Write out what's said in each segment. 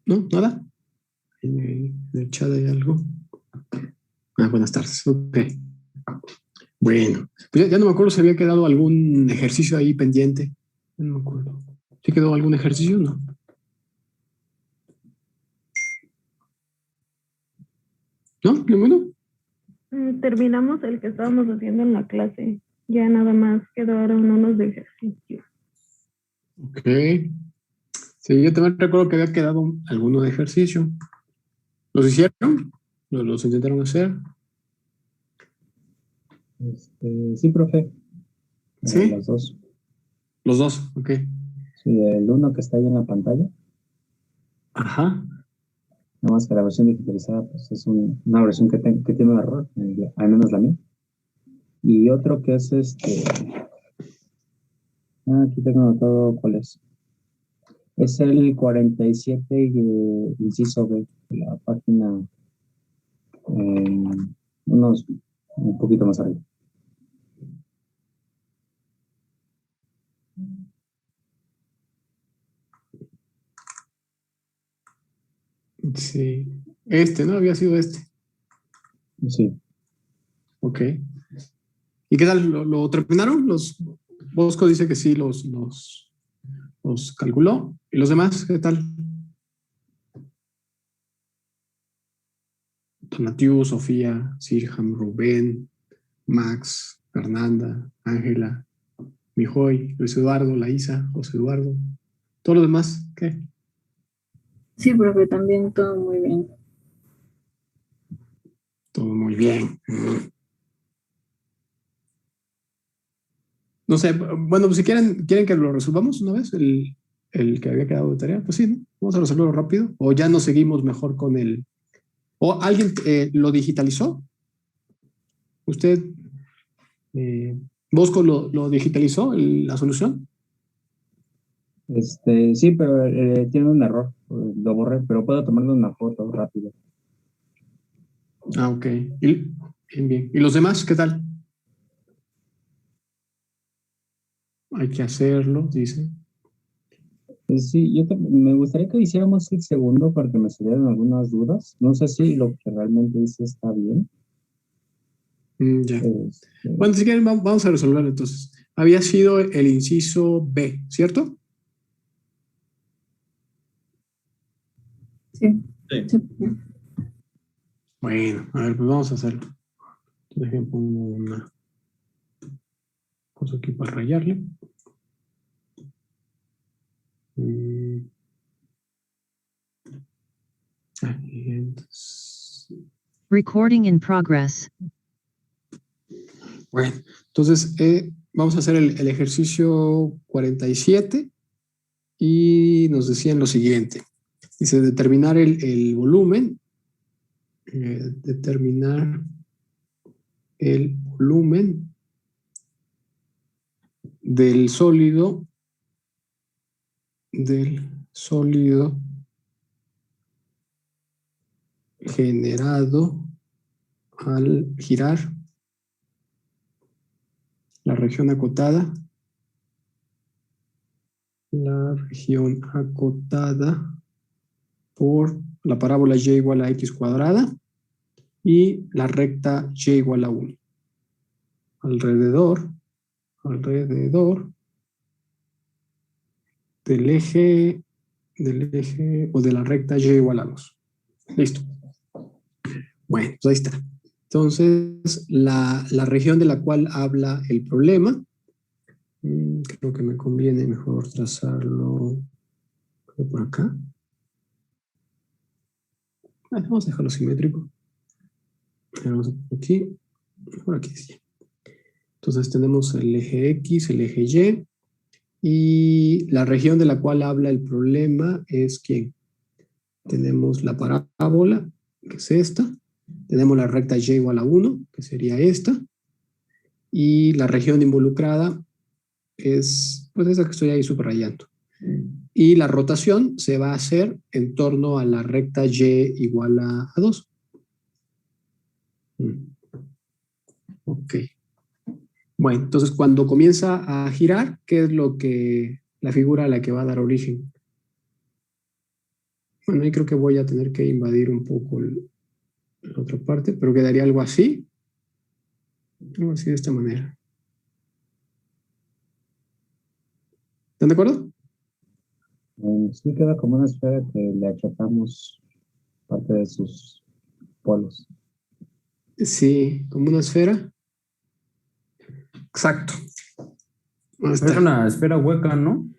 ¿No? ¿Nada? En el chat hay algo. Buenas tardes. Ok. Bueno, pues ya no me acuerdo si había quedado algún ejercicio ahí pendiente. No me acuerdo. ¿Sí quedó algún ejercicio? No. ¿No? ¿Ninguno? Terminamos el que estábamos haciendo en la clase. Ya nada más quedaron unos de ejercicio. Ok. Sí, yo también recuerdo que había quedado alguno de ejercicio. ¿Los hicieron? ¿Los intentaron hacer? Sí, profe. ¿Sí? Los dos. Los dos, ok. Sí, el uno que está ahí en la pantalla. Ajá. Nada más que la versión digitalizada pues es una versión que tiene un error, al menos la mía. Y otro que es aquí tengo anotado cuál es. Es el 47 inciso B, de la página un poquito más arriba. Sí. ¿No? Había sido este. Sí. Ok. ¿Y qué tal? ¿Lo terminaron? Bosco dice que sí, los calculó. ¿Y los demás qué tal? Tonatiu, Sofía, Sirham, Rubén, Max, Fernanda, Ángela, Mijoy, Luis Eduardo, Laísa, José Eduardo. ¿Todos los demás qué? Sí, profe, también todo muy bien. Todo muy bien. No sé, bueno, pues si quieren que lo resolvamos una vez, el que había quedado de tarea, pues sí, ¿no? Vamos a resolverlo rápido. O ya nos seguimos mejor con el. ¿O alguien lo digitalizó? ¿Usted, Bosco, lo digitalizó la solución? Sí, pero tiene un error. Lo borré, pero puedo tomarle una foto rápido. Ah, ok. Bien, bien. ¿Y los demás qué tal? Hay que hacerlo, dice. Sí, me gustaría que hiciéramos el segundo para que me salieran algunas dudas. No sé si lo que realmente hice está bien. Ya. Bueno, si quieren, vamos a resolverlo entonces. Había sido el inciso B, ¿cierto? Sí. Sí. Bueno, a ver, pues vamos a hacerlo. Déjenme pongo una cosa aquí para rayarle. Recording in progress. Bueno, entonces vamos a hacer el ejercicio 47 y nos decían lo siguiente. Dice determinar el volumen, determinar el volumen del sólido generado al girar la región acotada por la parábola y igual a x cuadrada y la recta y igual a 1. Alrededor del eje o de la recta y igual a 2. Listo. Bueno, pues ahí está. Entonces, la región de la cual habla el problema, creo que me conviene mejor trazarlo por acá. Vamos a dejarlo simétrico. Vamos a poner aquí, por aquí sí. Entonces tenemos el eje X, el eje Y la región de la cual habla el problema es ¿quién? Tenemos la parábola, que es esta. Tenemos la recta y igual a 1, que sería esta. Y la región involucrada es pues esa que estoy ahí subrayando. Y la rotación se va a hacer en torno a la recta y igual a 2. Ok. Bueno, entonces cuando comienza a girar, ¿qué es lo que la figura a la que va a dar origen? Bueno, ahí creo que voy a tener que invadir un poco la otra parte, pero quedaría algo así. Algo así de esta manera. ¿Están de acuerdo? Sí queda como una esfera que le achatamos parte de sus polos. Sí, como una esfera. Exacto. Ahí Es está. una esfera hueca, ¿no?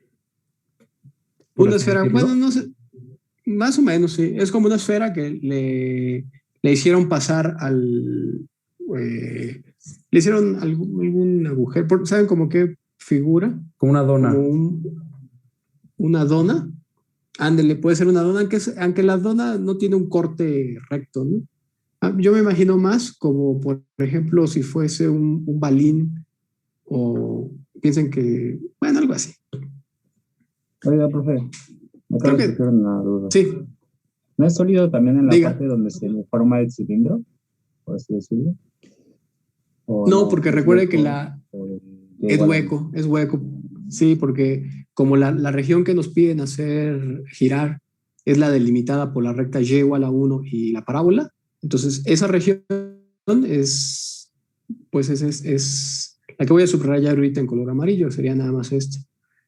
Por Una así esfera, decirlo. bueno, no sé, más o menos, sí. Es como una esfera que le hicieron pasar le hicieron algún agujero. ¿Saben como qué figura? Como una Como dona. una dona. Ándele, puede ser una dona, aunque la dona no tiene un corte recto, ¿no? Yo me imagino más como, por ejemplo, si fuese un balín o piensen que, bueno, algo así. Oiga, profe, me acaba Creo de que surgir una duda. sí, ¿No es sólido también en la diga. parte donde se forma el cilindro, por así decirlo? ¿O No, no? porque ¿Es recuerde que hueco? ¿O ya es igual a mí? hueco, es hueco. Sí, porque como la región que nos piden hacer girar es la delimitada por la recta y igual a 1 y la parábola, entonces esa región es, pues es la que voy a subrayar ahorita en color amarillo, sería nada más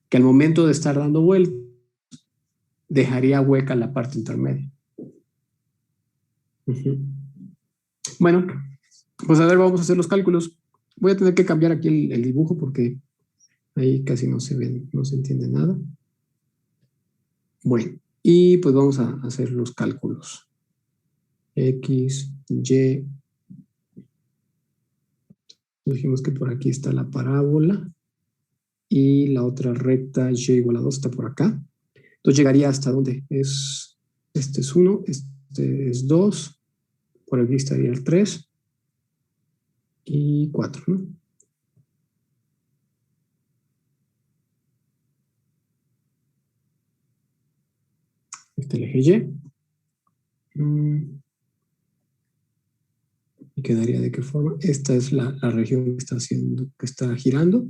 que al momento de estar dando vuelta, dejaría hueca la parte intermedia. Bueno, pues a ver, vamos a hacer los cálculos. Voy a tener que cambiar aquí el dibujo porque ahí casi no se ve, no se entiende nada. Bueno, y pues vamos a hacer los cálculos. X, Y. Dijimos que por aquí está la parábola y la otra recta y igual a 2 está por acá. Entonces llegaría hasta donde este es 1, este es 2, por aquí estaría el 3 y 4, ¿no? Este el eje Y. ¿Y quedaría de qué forma? Esta es la región que está girando.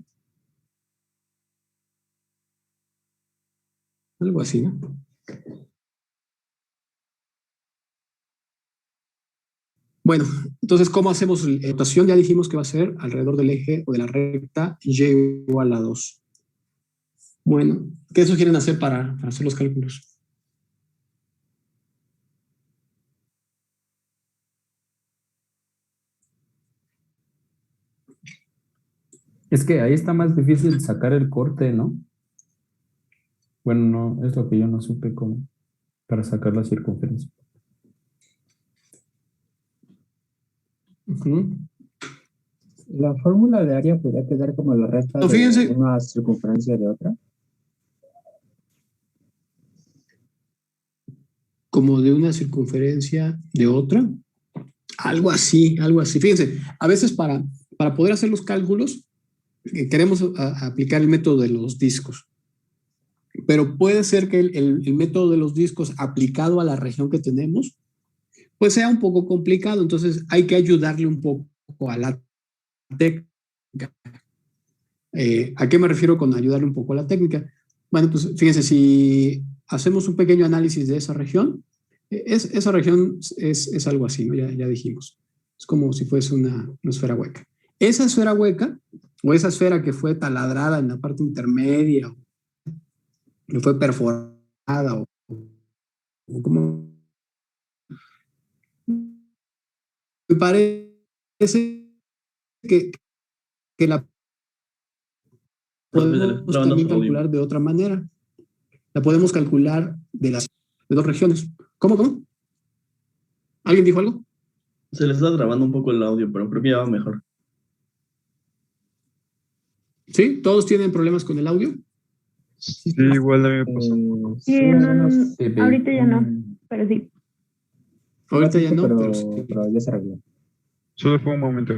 Algo así, ¿no? Bueno, entonces, ¿cómo hacemos la rotación? Ya dijimos que va a ser alrededor del eje o de la recta y igual a 2. Bueno, ¿qué sugieren hacer para hacer los cálculos? Es que ahí está más difícil sacar el corte, ¿no? Bueno, no, es lo que yo no supe cómo para sacar la circunferencia. La fórmula de área podría quedar como la recta No, de fíjense, una circunferencia de otra. como de una circunferencia de otra. Algo así, algo así. Fíjense, a veces para poder hacer los cálculos, queremos aplicar el método de los discos. Pero puede ser que el método de los discos aplicado a la región que tenemos, pues sea un poco complicado. Entonces hay que ayudarle un poco a la técnica. ¿A qué me refiero con ayudarle un poco a la técnica? Bueno, pues fíjense, si hacemos un pequeño análisis de esa región, esa región es algo así, ¿no? Ya dijimos. Es como si fuese una esfera hueca. Esa esfera hueca, o esa esfera que fue taladrada en la parte intermedia, que fue perforada, o como me parece que la podemos también calcular de otra manera. La podemos calcular de dos regiones. ¿Cómo? ¿Alguien dijo algo? Se les está trabando un poco el audio, pero creo que ya va mejor. ¿Sí? ¿Todos tienen problemas con el audio? Sí, igual a mí me pasó. Sí, no, ahorita ya no, pero sí. Ahorita ya no, pero pero sí. ya se arregló. Solo fue un momento.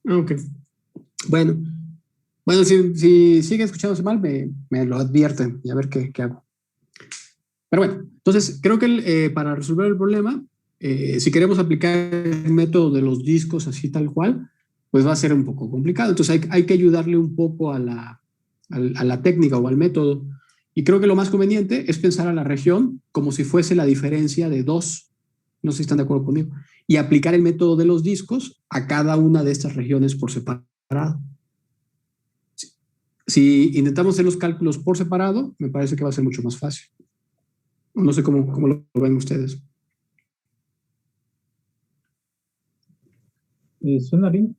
Ok. Bueno, si sigue escuchándose mal, me lo advierten y a ver qué hago. Pero bueno, entonces creo que para resolver el problema, si queremos aplicar el método de los discos así tal cual, pues va a ser un poco complicado. Entonces hay que ayudarle un poco a la técnica o al método. Y creo que lo más conveniente es pensar a la región como si fuese la diferencia de dos, no sé si están de acuerdo conmigo, y aplicar el método de los discos a cada una de estas regiones por separado. Si intentamos hacer los cálculos por separado, me parece que va a ser mucho más fácil. No sé cómo lo ven ustedes. Suena bien.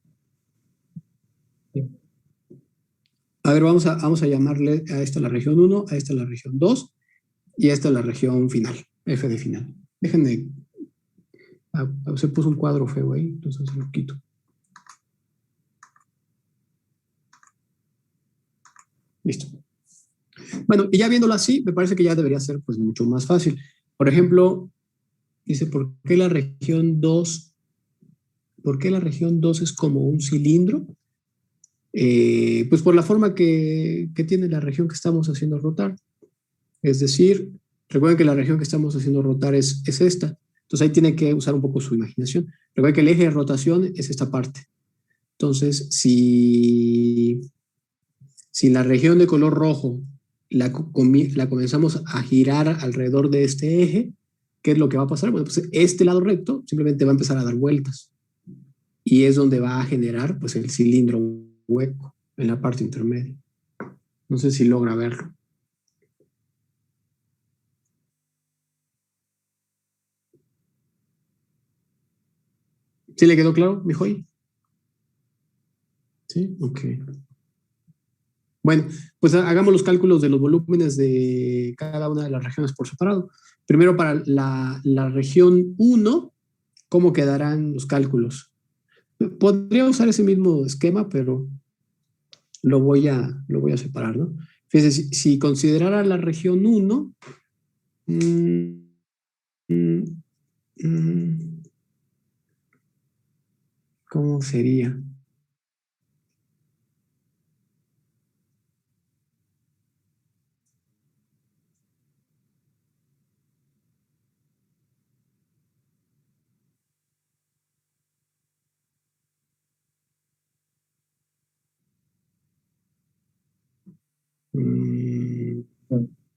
Sí. A ver, vamos a llamarle a esta la región 1, a esta la región 2 y a esta la región final, F de final. Déjenme, se puso un cuadro feo ahí, entonces lo quito. Listo. Bueno, y ya viéndolo así, me parece que ya debería ser pues mucho más fácil. Por ejemplo, dice, ¿por qué la región 2? ¿Por qué la región 2 es como un cilindro? Pues por la forma que tiene la región que estamos haciendo rotar. Es decir, recuerden que la región que estamos haciendo rotar es esta. Entonces ahí tiene que usar un poco su imaginación. Recuerden que el eje de rotación es esta parte. Entonces, si la región de color rojo la comenzamos a girar alrededor de este eje, ¿qué es lo que va a pasar? Bueno, pues este lado recto simplemente va a empezar a dar vueltas. Y es donde va a generar pues el cilindro hueco en la parte intermedia. No sé si logra verlo. ¿Sí le quedó claro, mi Joy? Sí, ok. Bueno, pues hagamos los cálculos de los volúmenes de cada una de las regiones por separado. Primero para la región 1, ¿cómo quedarán los cálculos? Podría usar ese mismo esquema, pero lo voy a separar, ¿no? Fíjense, si considerara la región 1, ¿cómo sería?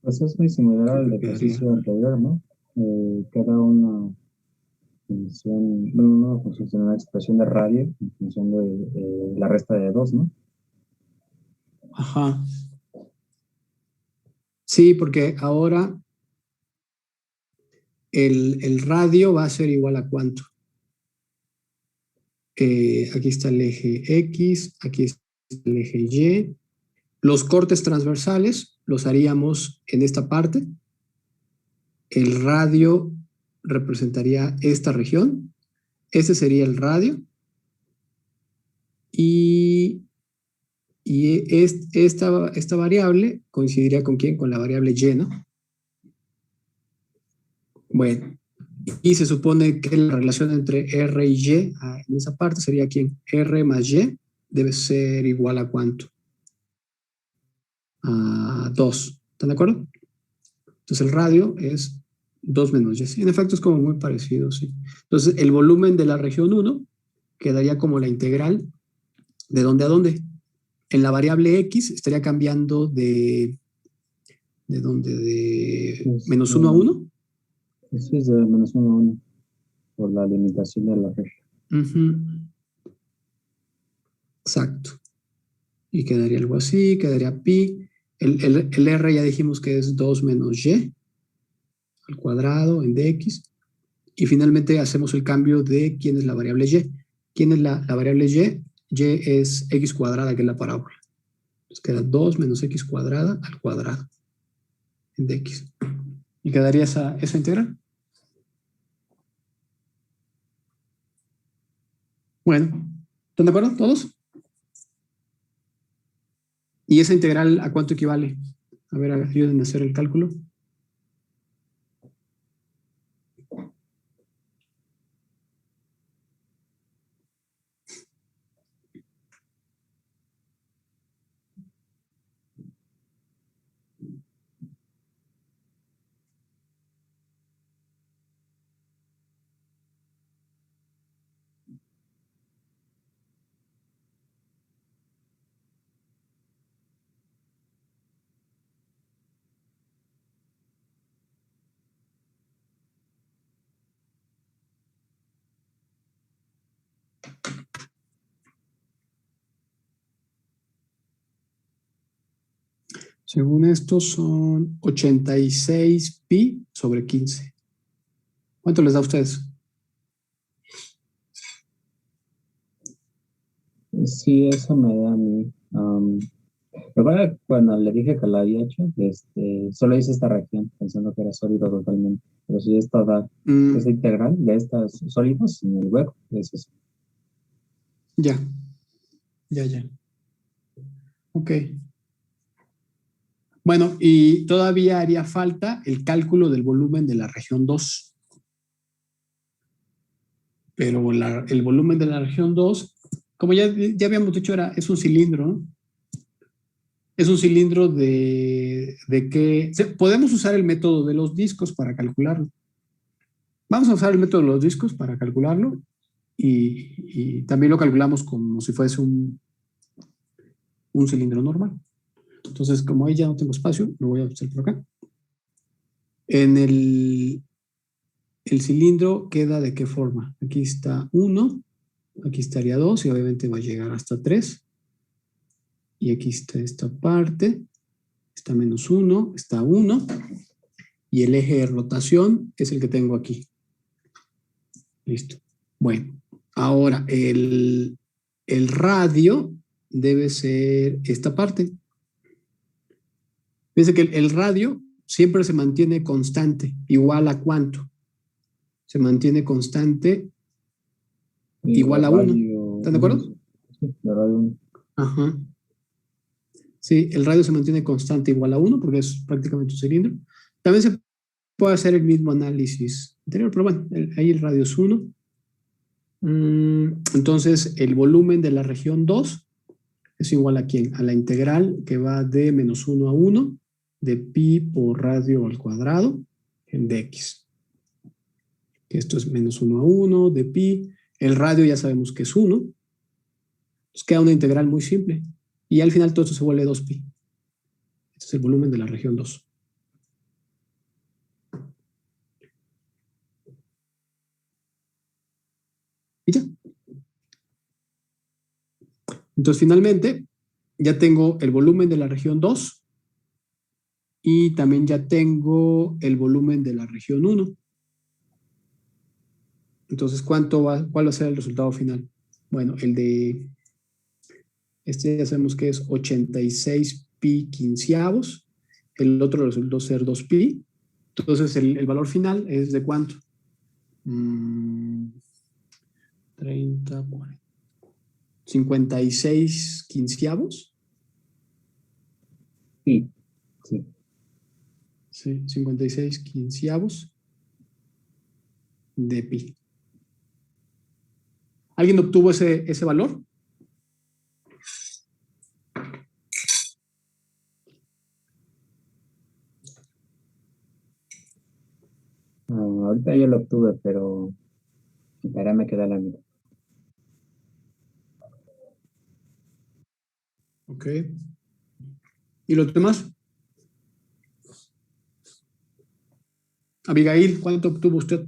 Pues es muy similar al ¿Qué quedaría? ejercicio anterior, ¿no? Cada una función, bueno, una función, sino una expresión de radio en función de la resta de dos, ¿no? Ajá. Sí, porque ahora el radio va a ser igual a cuánto. Aquí está el eje X, aquí está el eje Y. Los cortes transversales los haríamos en esta parte. El radio representaría esta región. Este sería el radio. Y esta variable coincidiría con quién? Con la variable Y, ¿no? Bueno, y se supone que la relación entre R y Y en esa parte sería quién? R más Y debe ser igual a cuánto? A 2. ¿Están de acuerdo? Entonces el radio es 2 menos Y. Sí, en efecto es como muy parecido, sí. Entonces el volumen de la región 1 quedaría como la integral de dónde a dónde. En la variable X estaría cambiando ¿de dónde? De menos 1 a 1. Eso es de menos 1 a 1, por la limitación de la región. Exacto. Y quedaría algo así, quedaría pi. El R ya dijimos que es 2 menos Y al cuadrado en dx. Y finalmente hacemos el cambio de quién es la variable Y. ¿Quién es la variable Y? Y es x cuadrada, que es la parábola. Entonces queda 2 menos x cuadrada al cuadrado en dx. Y quedaría esa integral. Bueno, ¿están de acuerdo todos? ¿Y esa integral a cuánto equivale? A ver, ayúdenme a hacer el cálculo. Según esto son 86 pi sobre 15. ¿Cuánto les da a ustedes? Sí, eso me da a mí. Recuerda que cuando le dije que lo había hecho, solo hice esta reacción pensando que era sólido totalmente. Pero si esto da esa integral de estos sólidos en el hueco, es eso. Ya. Ok. Bueno, y todavía haría falta el cálculo del volumen de la región 2. Pero el volumen de la región 2, como ya habíamos dicho, es un cilindro, ¿no? Es un cilindro de que podemos usar el método de los discos para calcularlo. Vamos a usar el método de los discos para calcularlo y también lo calculamos como si fuese un cilindro normal. Entonces, como ahí ya no tengo espacio, lo voy a hacer por acá. En el cilindro queda de qué forma. Aquí está 1, aquí estaría 2 y obviamente va a llegar hasta 3. Y aquí está esta parte, está menos 1, está 1. Y el eje de rotación es el que tengo aquí. Listo. Bueno, ahora el radio debe ser esta parte. Fíjense que el radio siempre se mantiene constante. ¿Igual a cuánto? Se mantiene constante igual a 1. ¿Están de acuerdo? Sí, la radio 1. Ajá. Sí, el radio se mantiene constante igual a 1 porque es prácticamente un cilindro. También se puede hacer el mismo análisis anterior, pero bueno, ahí el radio es 1. Entonces, el volumen de la región 2 es igual a ¿quién? A la integral que va de menos 1 a 1 de pi por radio al cuadrado en dx. Esto es menos 1 a 1 de pi. El radio ya sabemos que es 1. Nos queda una integral muy simple. Y al final todo esto se vuelve 2pi. Este es el volumen de la región 2. Y ya. Entonces, finalmente, ya tengo el volumen de la región 2 y también ya tengo el volumen de la región 1. Entonces, ¿cuál va a ser el resultado final? Bueno, el de ya sabemos que es 86 pi quinceavos. El otro resultó ser 2 pi. Entonces, el valor final es ¿de cuánto? 30, 40. 56 quinceavos. Sí. Sí, 56 quinceavos de pi. ¿Alguien obtuvo ese valor? Ahorita yo lo obtuve, pero ahora me queda la mitad. Ok. ¿Y los demás? Abigail, ¿cuánto obtuvo usted?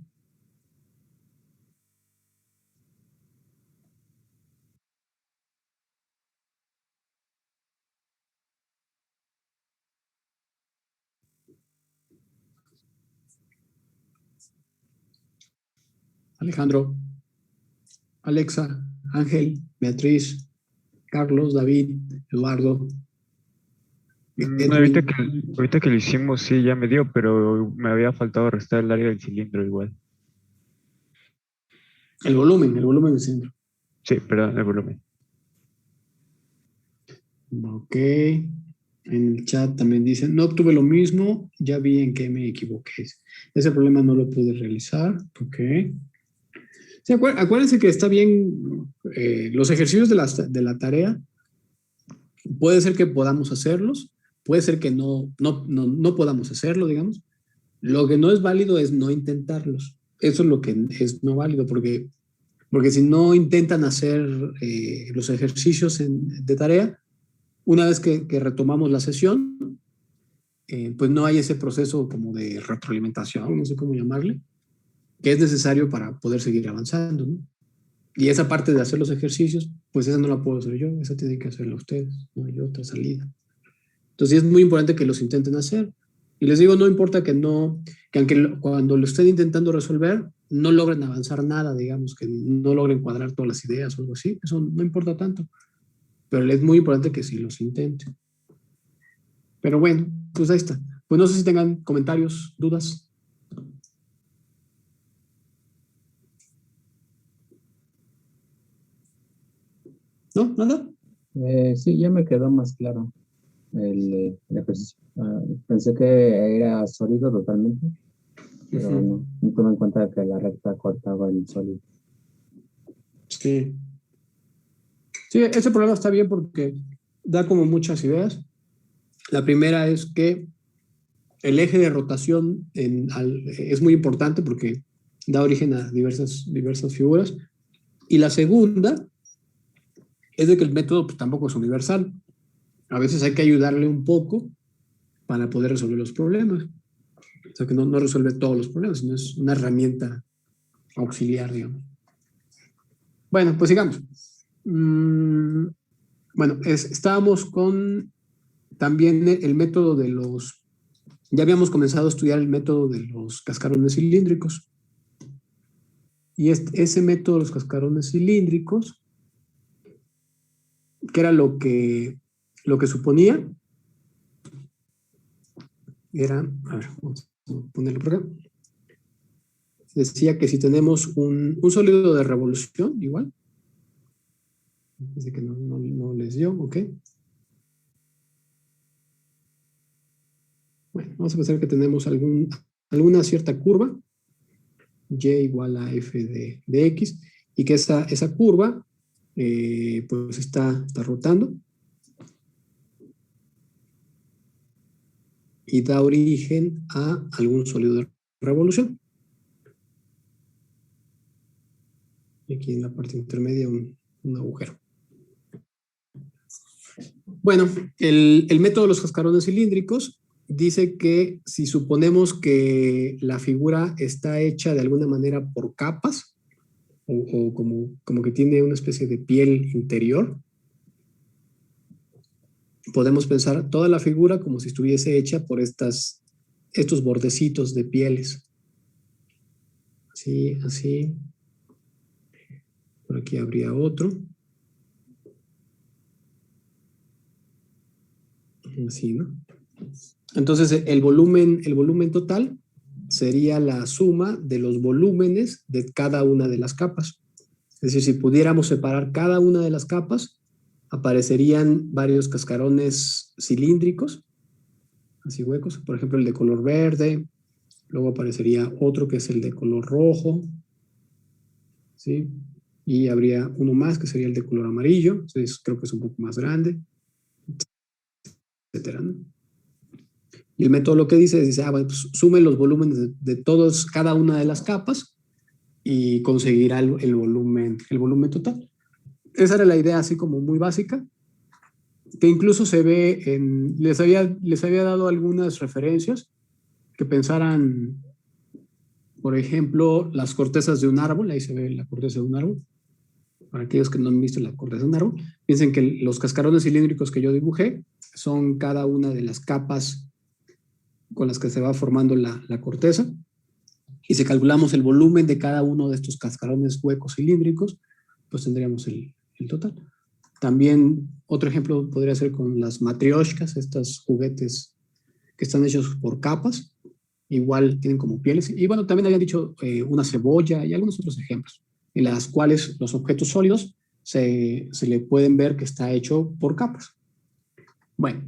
Alejandro, Alexa, Ángel, Beatriz, Carlos, David, Eduardo. Ahorita que lo hicimos, sí, ya me dio, pero me había faltado restar el área del cilindro igual. El volumen del centro. Sí, perdón, el volumen. Ok. En el chat también dicen, no obtuve lo mismo, ya vi en qué me equivoqué. Ese problema no lo pude realizar. Ok. Sí, acuérdense que está bien, los ejercicios de la tarea, puede ser que podamos hacerlos, puede ser que no podamos hacerlo, digamos. Lo que no es válido es no intentarlos. Eso es lo que es no válido, porque si no intentan hacer los ejercicios de tarea, una vez que retomamos la sesión, pues no hay ese proceso como de retroalimentación, no sé cómo llamarle, que es necesario para poder seguir avanzando, ¿no? Y esa parte de hacer los ejercicios, pues esa no la puedo hacer yo, esa tienen que hacerla ustedes, no hay otra salida. Entonces es muy importante que los intenten hacer. Y les digo, no importa que aunque cuando lo estén intentando resolver, no logren avanzar nada, digamos, que no logren cuadrar todas las ideas o algo así, eso no importa tanto. Pero es muy importante que sí los intenten. Pero bueno, pues ahí está. Pues no sé si tengan comentarios, dudas. ¿No? ¿Nada? Sí, ya me quedó más claro el ejercicio. Pensé que era sólido totalmente, pero no tomé en cuenta que la recta cortaba el sólido. Sí. Sí, ese problema está bien porque da como muchas ideas. La primera es que el eje de rotación es muy importante porque da origen a diversas figuras. Y la segunda es de que el método pues, tampoco es universal. A veces hay que ayudarle un poco para poder resolver los problemas. O sea, que no resuelve todos los problemas, sino es una herramienta auxiliar, digamos. Bueno, pues sigamos. Bueno, estábamos con también el método de los... Ya habíamos comenzado a estudiar el método de los cascarones cilíndricos. Y ese método de los cascarones cilíndricos, que era lo que suponía, era... A ver, vamos a ponerlo por acá. Decía que si tenemos un sólido de revolución, igual. Dice que no les dio, ok. Bueno, vamos a pensar que tenemos alguna cierta curva, y igual a f de x, y que esa curva pues está rotando y da origen a algún sólido de revolución. Y aquí en la parte intermedia un agujero. Bueno, el método de los cascarones cilíndricos dice que si suponemos que la figura está hecha de alguna manera por capas, o como que tiene una especie de piel interior, podemos pensar toda la figura como si estuviese hecha por estos bordecitos de pieles. Así, así. Por aquí habría otro. Así, ¿no? Entonces, el volumen total sería la suma de los volúmenes de cada una de las capas. Es decir, si pudiéramos separar cada una de las capas, aparecerían varios cascarones cilíndricos, así huecos, por ejemplo el de color verde, luego aparecería otro que es el de color rojo, ¿sí? Y habría uno más que sería el de color amarillo, entonces creo que es un poco más grande, etcétera, ¿no? Y el método lo que dice bueno, pues sumen los volúmenes de todos, cada una de las capas y conseguirá el volumen total. Esa era la idea así como muy básica, que incluso se ve les había dado algunas referencias que pensaran, por ejemplo, las cortezas de un árbol, ahí se ve la corteza de un árbol. Para aquellos que no han visto la corteza de un árbol, piensen que los cascarones cilíndricos que yo dibujé son cada una de las capas con las que se va formando la corteza, y si calculamos el volumen de cada uno de estos cascarones huecos cilíndricos, pues tendríamos el total. También otro ejemplo podría ser con las matrioshkas, estos juguetes que están hechos por capas, igual tienen como pieles, y bueno, también habían dicho una cebolla y algunos otros ejemplos, en las cuales los objetos sólidos se le pueden ver que está hecho por capas. Bueno,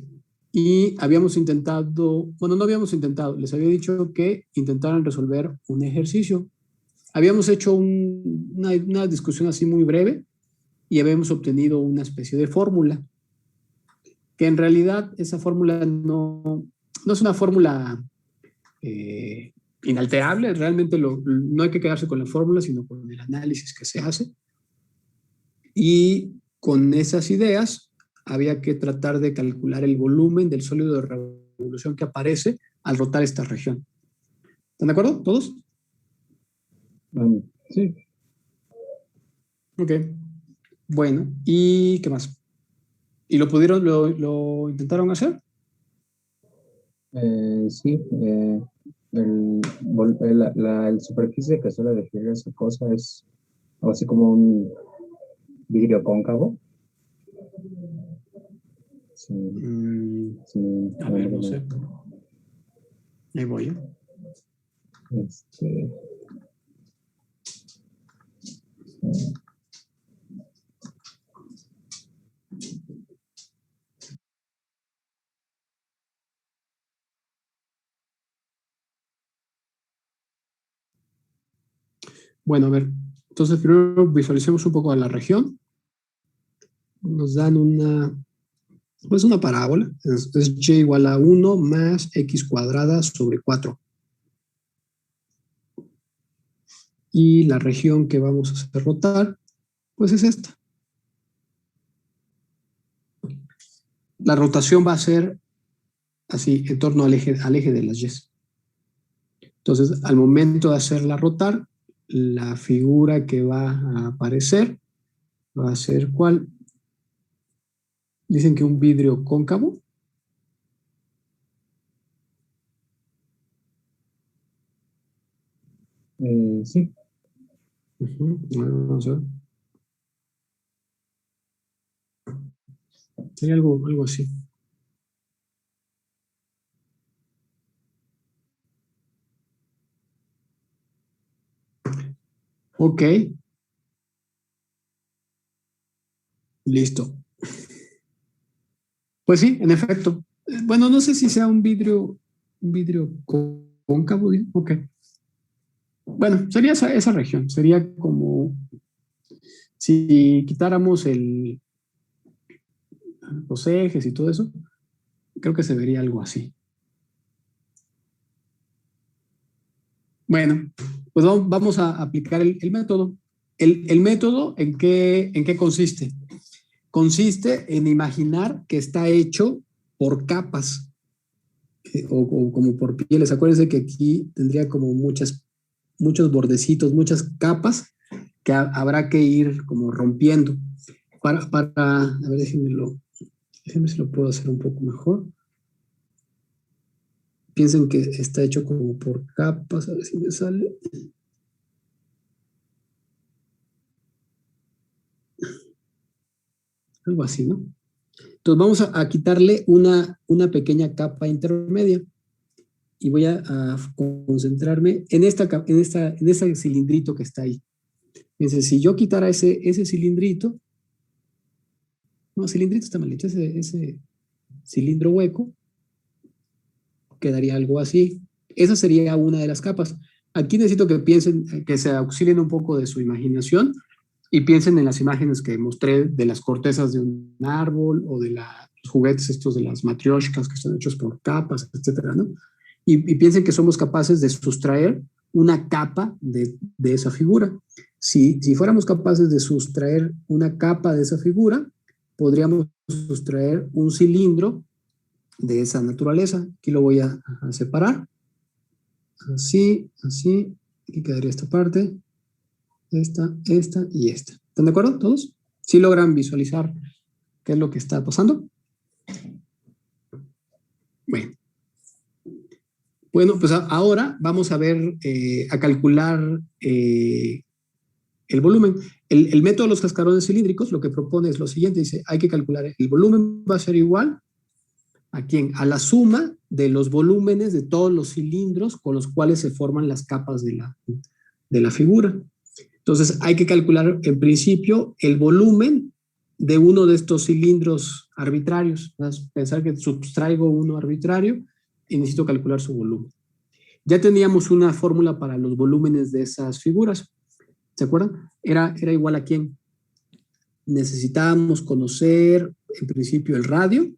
y habíamos intentado, bueno, no habíamos intentado, les había dicho que intentaran resolver un ejercicio. Habíamos hecho una discusión así muy breve y habíamos obtenido una especie de fórmula, que en realidad esa fórmula no es una fórmula inalterable, realmente no hay que quedarse con la fórmula, sino con el análisis que se hace. Y con esas ideas había que tratar de calcular el volumen del sólido de revolución que aparece al rotar esta región. ¿Están de acuerdo todos? Sí. Ok. Bueno, ¿y qué más? ¿Y lo intentaron hacer? Sí, el superficie que suele definir esa cosa es algo así como un vidrio cóncavo. Sí, sí, A ver, no sé. Ahí voy, ¿eh? Sí. Bueno, a ver. Entonces, primero visualicemos un poco a la región. Nos dan una parábola. Es y igual a 1 más x cuadrada sobre 4. Y la región que vamos a hacer rotar, pues es esta. La rotación va a ser así, en torno al eje de las Y. Entonces, al momento de hacerla rotar, la figura que va a aparecer va a ser ¿cuál? Dicen que un vidrio cóncavo. Sí. Vamos a ver. Sería algo así. Ok. Listo. Pues sí, en efecto. Bueno, no sé si sea un vidrio cóncavo. Ok. Bueno, sería esa región. Sería como si quitáramos los ejes y todo eso. Creo que se vería algo así. Bueno, pues vamos a aplicar el método. ¿El método en qué consiste? Consiste en imaginar que está hecho por capas o como por pieles. Acuérdense que aquí tendría como muchos bordecitos, muchas capas que habrá que ir como rompiendo. A ver, déjenme si lo puedo hacer un poco mejor. Piensen que está hecho como por capas, a ver si me sale. Algo así, ¿no? Entonces vamos a quitarle una pequeña capa intermedia y voy a concentrarme en ese cilindrito que está ahí. Entonces, si yo quitara ese cilindrito, no, cilindrito está mal hecho, ese cilindro hueco, quedaría algo así. Esa sería una de las capas. Aquí necesito que piensen, que se auxilien un poco de su imaginación y piensen en las imágenes que mostré de las cortezas de un árbol o de los juguetes estos de las matrioshkas que están hechos por capas, etcétera, ¿no? Y piensen que somos capaces de sustraer una capa de esa figura. Si fuéramos capaces de sustraer una capa de esa figura, podríamos sustraer un cilindro de esa naturaleza. Aquí lo voy a separar. Así, así. Aquí quedaría esta parte. Esta y esta. ¿Están de acuerdo todos? ¿Sí logran visualizar qué es lo que está pasando? Bueno, pues ahora vamos a ver, a calcular el volumen. El método de los cascarones cilíndricos lo que propone es lo siguiente, dice, hay que calcular el volumen, va a ser igual ¿a quién? A la suma de los volúmenes de todos los cilindros con los cuales se forman las capas de la figura. Entonces hay que calcular en principio el volumen de uno de estos cilindros arbitrarios. Pensar que sustraigo uno arbitrario y necesito calcular su volumen. Ya teníamos una fórmula para los volúmenes de esas figuras. ¿Se acuerdan? Era igual a quién. Necesitábamos conocer en principio el radio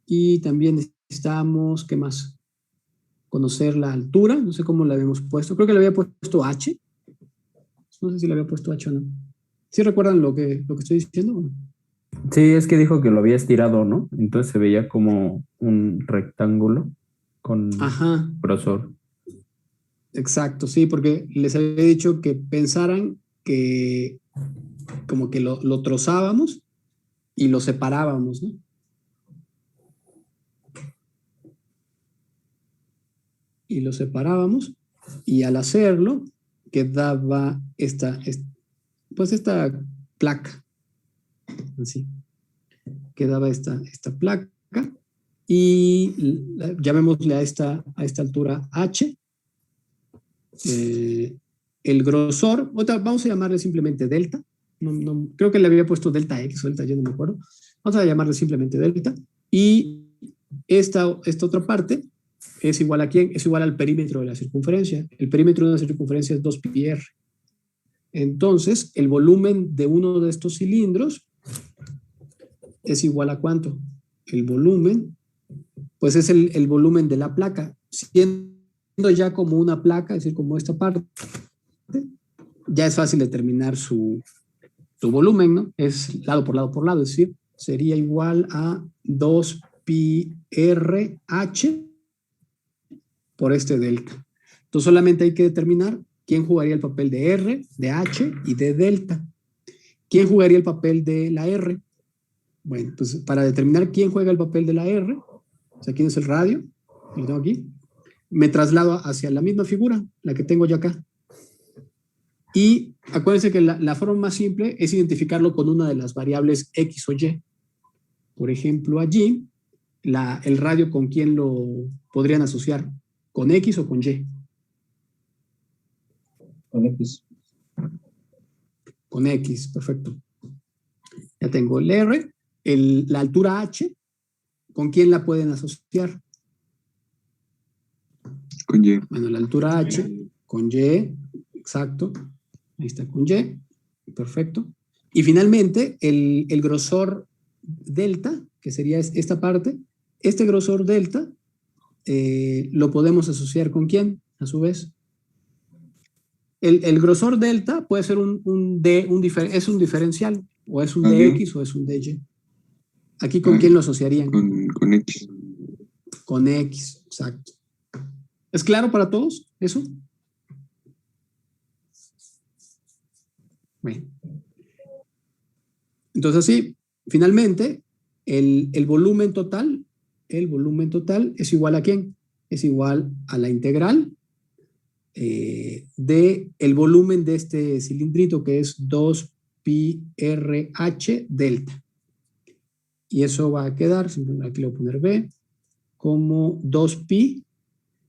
y también necesitábamos, ¿qué más? Conocer la altura, no sé cómo la habíamos puesto. Creo que le había puesto H. No sé si le había puesto H o no. ¿Sí recuerdan lo que estoy diciendo? Sí, es que dijo que lo había estirado, ¿no? Entonces se veía como un rectángulo con grosor. Exacto, sí, porque les había dicho que pensaran que como que lo trozábamos y lo separábamos, ¿no? y lo separábamos, y al hacerlo quedaba esta placa, así, quedaba esta placa, y llamémosle a esta altura H, el grosor, vamos a llamarle simplemente delta, creo que le había puesto delta X o delta Y, no me acuerdo, vamos a llamarle simplemente delta, y esta otra parte es igual a ¿quién? Es igual al perímetro de la circunferencia. El perímetro de una circunferencia es 2πr. Entonces, el volumen de uno de estos cilindros es igual a ¿cuánto? El volumen, pues es el volumen de la placa. Siendo ya como una placa, es decir, como esta parte, ya es fácil determinar su volumen, ¿no? Es lado por lado por lado, es decir, sería igual a 2πrh por este delta. Entonces solamente hay que determinar quién jugaría el papel de R, de H y de delta. ¿Quién jugaría el papel de la R? Bueno, pues para determinar quién juega el papel de la R, o sea, quién es el radio, lo tengo aquí, me traslado hacia la misma figura, la que tengo yo acá. Y acuérdense que la forma más simple es identificarlo con una de las variables X o Y. Por ejemplo, allí, el radio, ¿con quién lo podrían asociar? ¿Con X o con Y? Con X. Con X, perfecto. Ya tengo el R, la altura H, ¿con quién la pueden asociar? Con Y. Bueno, la altura H, con Y, exacto. Ahí está con Y, perfecto. Y finalmente, el grosor delta, que sería esta parte, este grosor delta, lo podemos asociar ¿con quién? A su vez. El grosor delta puede ser es un diferencial, o es un dx o es un dy. Aquí ¿con quién lo asociarían? Con X. Con X, exacto. ¿Es claro para todos eso? Bueno. Entonces sí, finalmente, el volumen total es igual a ¿quién? Es igual a la integral de el volumen de este cilindrito, que es 2πrh delta. Y eso va a quedar, aquí le voy a poner B, como 2pi.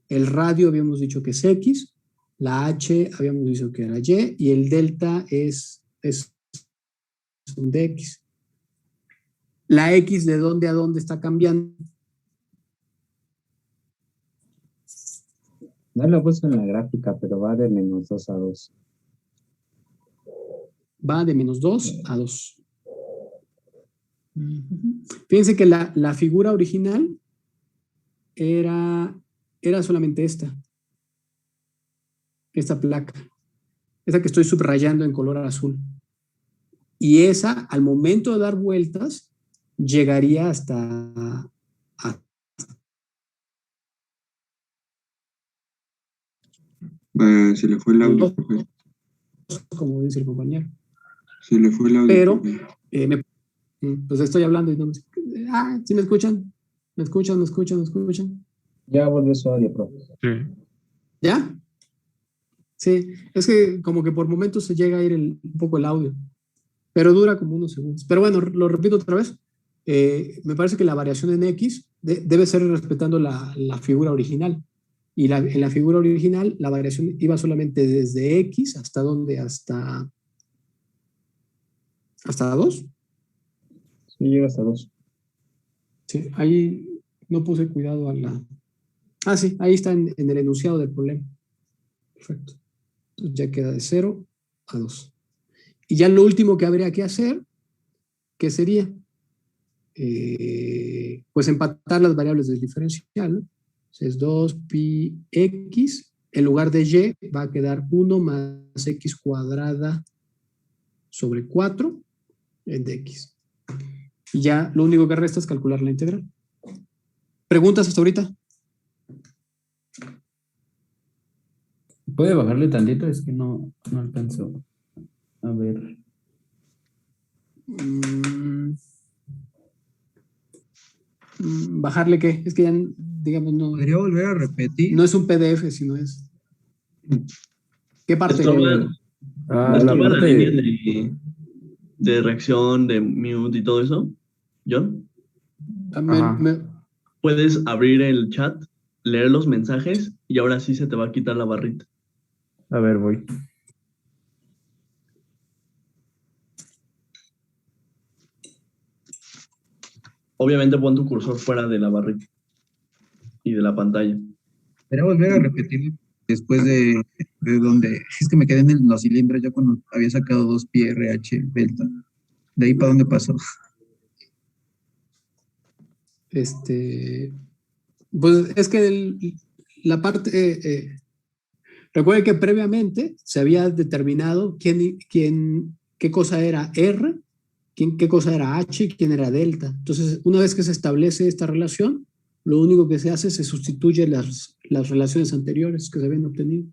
El radio habíamos dicho que es X, la H habíamos dicho que era Y, y el delta es un dx. La X, ¿de dónde a dónde está cambiando? No lo puse en la gráfica, pero va de -2 a 2. Va de -2 a 2. Fíjense que la figura original era solamente esta placa, esa que estoy subrayando en color azul. Y esa, al momento de dar vueltas, llegaría hasta se le fue el audio. como dice el compañero. Se le fue el audio. Pero, pues estoy hablando y no me... ¿sí me escuchan? ¿Me escuchan? Ya volvió su audio, profe. Sí. ¿Ya? Sí, es que como que por momentos se llega a ir un poco el audio, pero dura como unos segundos. Pero bueno, lo repito otra vez. Me parece que la variación en X debe ser respetando la figura original. Y en la figura original la variación iba solamente desde X hasta ¿dónde? Hasta 2. Sí, llega hasta 2. Sí, ahí no puse cuidado a la... sí, ahí está en el enunciado del problema. Perfecto. Entonces ya queda de 0 a 2. Y ya lo último que habría que hacer, ¿qué sería? Pues empatar las variables del diferencial, ¿no? Es 2πx, en lugar de y va a quedar 1 más x cuadrada sobre 4 en dx. Y ya lo único que resta es calcular la integral. ¿Preguntas hasta ahorita? ¿Puede bajarle tantito? Es que no alcanzo a ver. ¿Bajarle qué? Es que ya, digamos, no. ¿Podría volver a repetir? No es un PDF, sino es. ¿Qué parte? La parte línea de reacción, de mute y todo eso, John. Puedes abrir el chat, leer los mensajes y ahora sí se te va a quitar la barrita. A ver, voy. Obviamente pon tu cursor fuera de la barrita y de la pantalla. ¿Podría volver a repetir después de donde? Es que me quedé en los cilindros ya cuando había sacado 2 pi RH delta. ¿De ahí para dónde pasó? Pues es que la parte. Recuerde que previamente se había determinado qué cosa era R, qué cosa era H y quién era delta. Entonces, una vez que se establece esta relación, lo único que se hace es se sustituye las relaciones anteriores que se habían obtenido.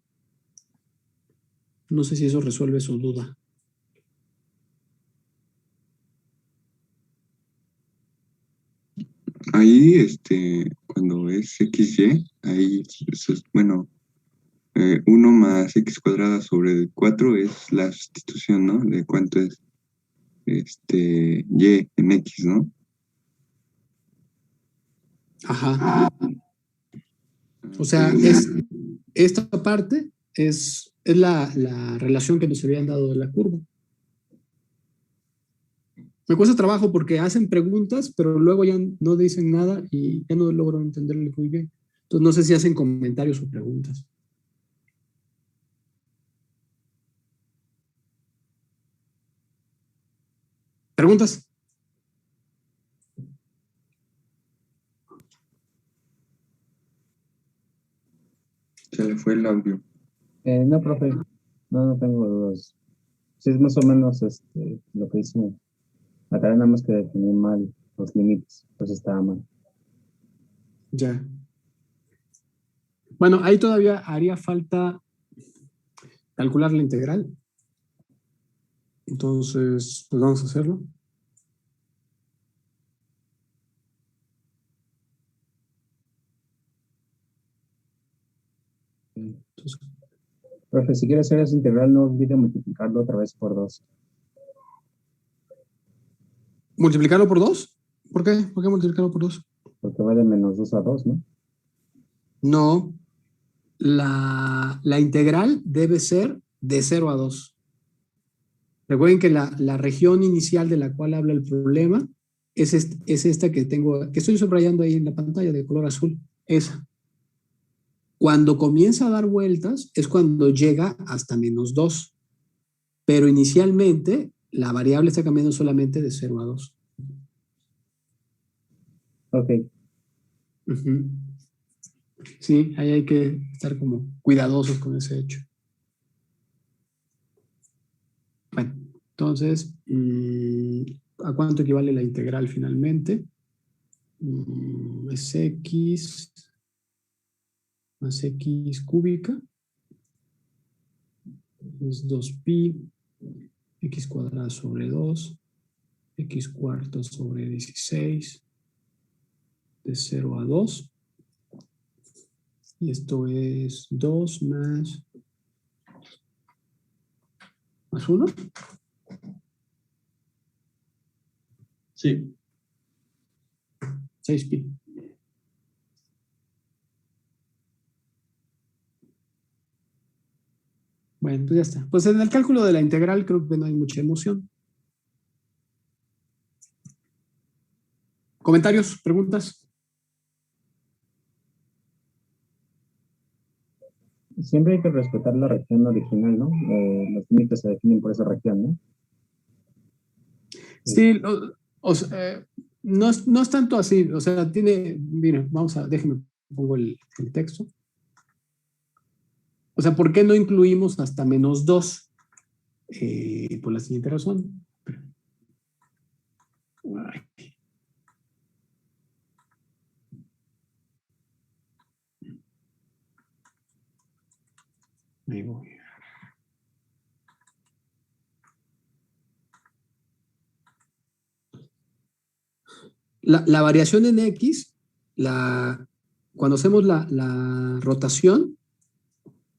No sé si eso resuelve su duda. Ahí, cuando es XY, ahí, bueno, 1 más x cuadrada sobre 4 es la sustitución, ¿no? De cuánto es y en x, ¿no? Ajá. O sea, esta parte es la relación que nos habían dado de la curva. Me cuesta trabajo porque hacen preguntas, pero luego ya no dicen nada y ya no logro entenderle muy bien. Entonces, no sé si hacen comentarios o preguntas. ¿Preguntas? Se le fue el audio. No, profe. No tengo dudas. Sí, es más o menos lo que dice. Acá nada más que definir mal los límites, pues estaba mal. Ya. Bueno, ahí todavía haría falta calcular la integral. Entonces, pues vamos a hacerlo. Entonces, profe, si quiere hacer esa integral, no olvide multiplicarlo otra vez por 2. ¿Multiplicarlo por 2? ¿Por qué? ¿Por qué multiplicarlo por 2? Porque va de menos 2 a 2, ¿no? No. La integral debe ser de 0 a 2. Recuerden que la región inicial de la cual habla el problema es esta que estoy subrayando ahí en la pantalla de color azul. Esa. Cuando comienza a dar vueltas es cuando llega hasta menos 2. Pero inicialmente la variable está cambiando solamente de 0 a 2. Ok. Sí, ahí hay que estar como cuidadosos con ese hecho. Bueno, entonces, ¿a cuánto equivale la integral finalmente? Es x más x cúbica. Es 2pi, x cuadrada sobre 2, x cuarto sobre 16, de 0 a 2. Y esto es 2 más 1. Sí. 6pi. Bueno, pues ya está. Pues en el cálculo de la integral creo que no hay mucha emoción. ¿Comentarios? ¿Preguntas? Siempre hay que respetar la región original, ¿no? Los límites se definen por esa región, ¿no? Sí, no es tanto así. O sea, miren, déjenme pongo el texto. O sea, ¿por qué no incluimos hasta menos 2? Por la siguiente razón. Ahí voy. la variación en X, cuando hacemos la rotación,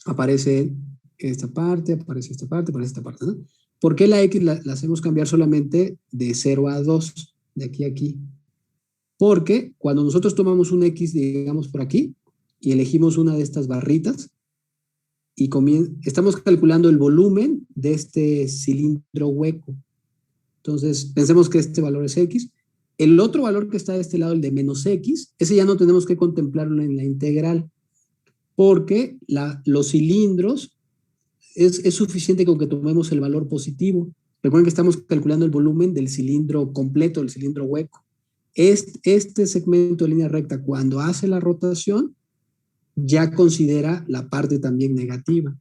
aparece esta parte, aparece esta parte, aparece esta parte, ¿no? ¿Por qué la X la hacemos cambiar solamente de 0 a 2, de aquí a aquí? Porque cuando nosotros tomamos un X, digamos por aquí, y elegimos una de estas barritas, y estamos calculando el volumen de este cilindro hueco. Entonces, pensemos que este valor es X. El otro valor que está de este lado, el de menos X, ese ya no tenemos que contemplarlo en la integral, porque los cilindros es suficiente con que tomemos el valor positivo. Recuerden que estamos calculando el volumen del cilindro completo, del cilindro hueco. Este segmento de línea recta, cuando hace la rotación, ya considera la parte también negativa.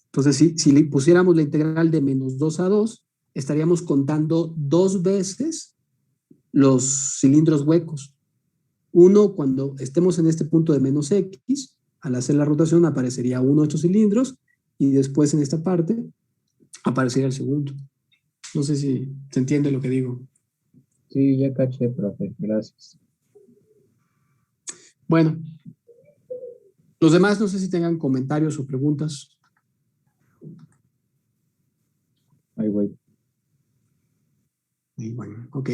Entonces, si le pusiéramos la integral de menos 2 a 2, estaríamos contando 2 veces los cilindros huecos. Uno, cuando estemos en este punto de menos X, al hacer la rotación aparecería uno de estos cilindros y después en esta parte aparecería el segundo. No sé si se entiende lo que digo. Sí, ya caché, profe. Gracias. Bueno, los demás no sé si tengan comentarios o preguntas. Ay, güey. Bueno, ok.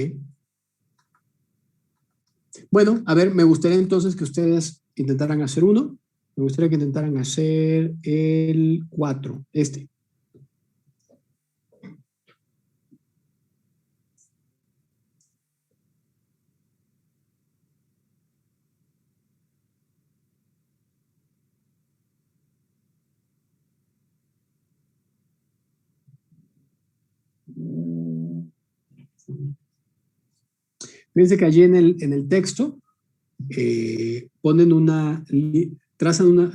Bueno, a ver, me gustaría entonces que ustedes intentaran hacer uno. Me gustaría que intentaran hacer el 4, este. Fíjense que allí en el texto ponen trazan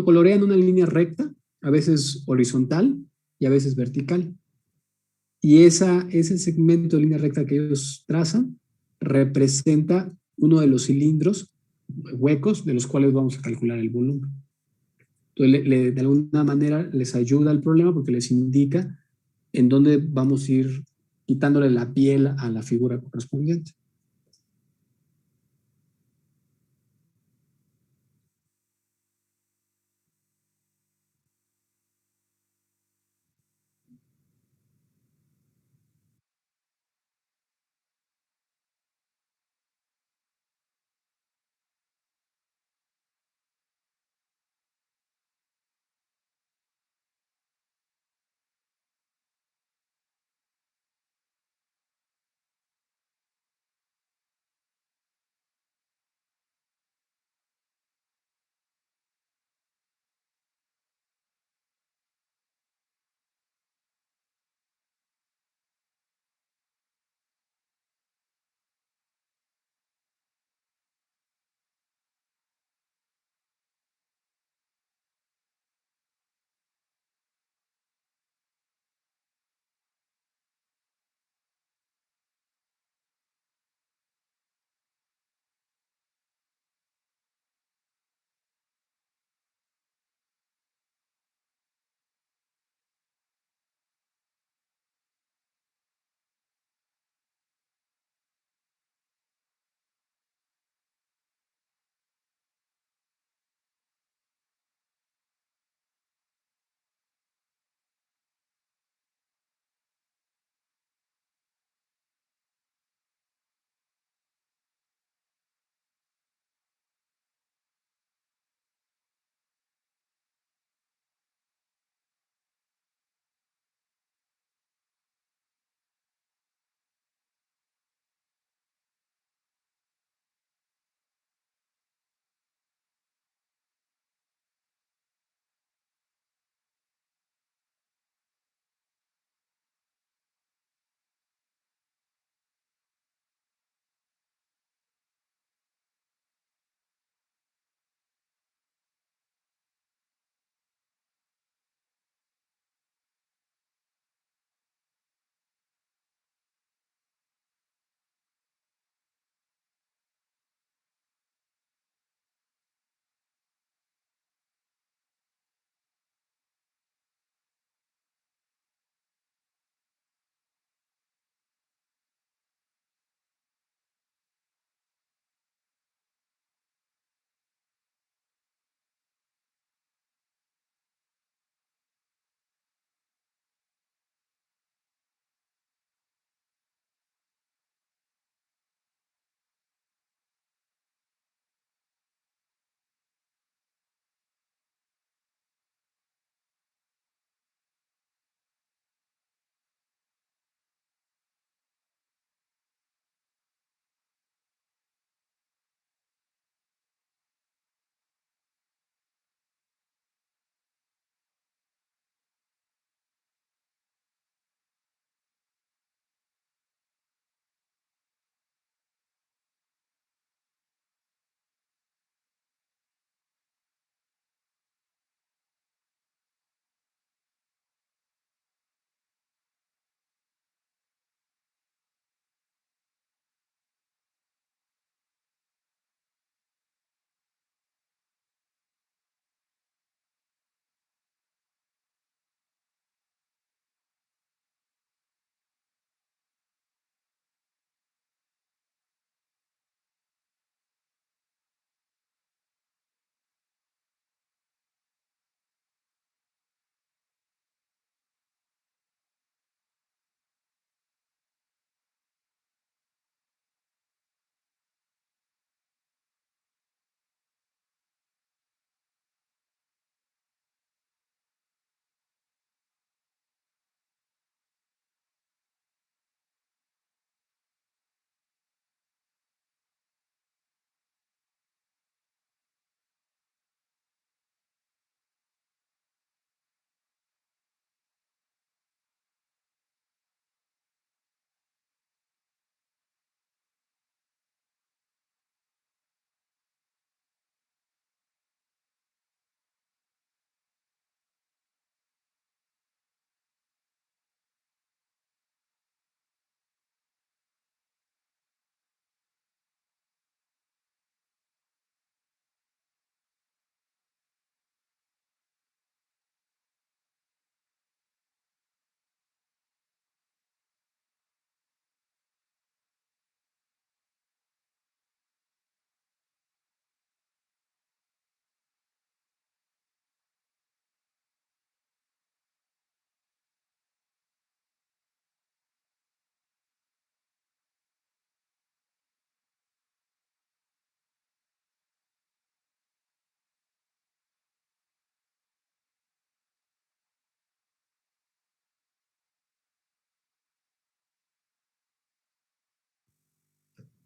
colorean una línea recta, a veces horizontal y a veces vertical. Y ese segmento de línea recta que ellos trazan representa uno de los cilindros huecos de los cuales vamos a calcular el volumen. Entonces, de alguna manera les ayuda al problema porque les indica en dónde vamos a ir quitándole la piel a la figura correspondiente.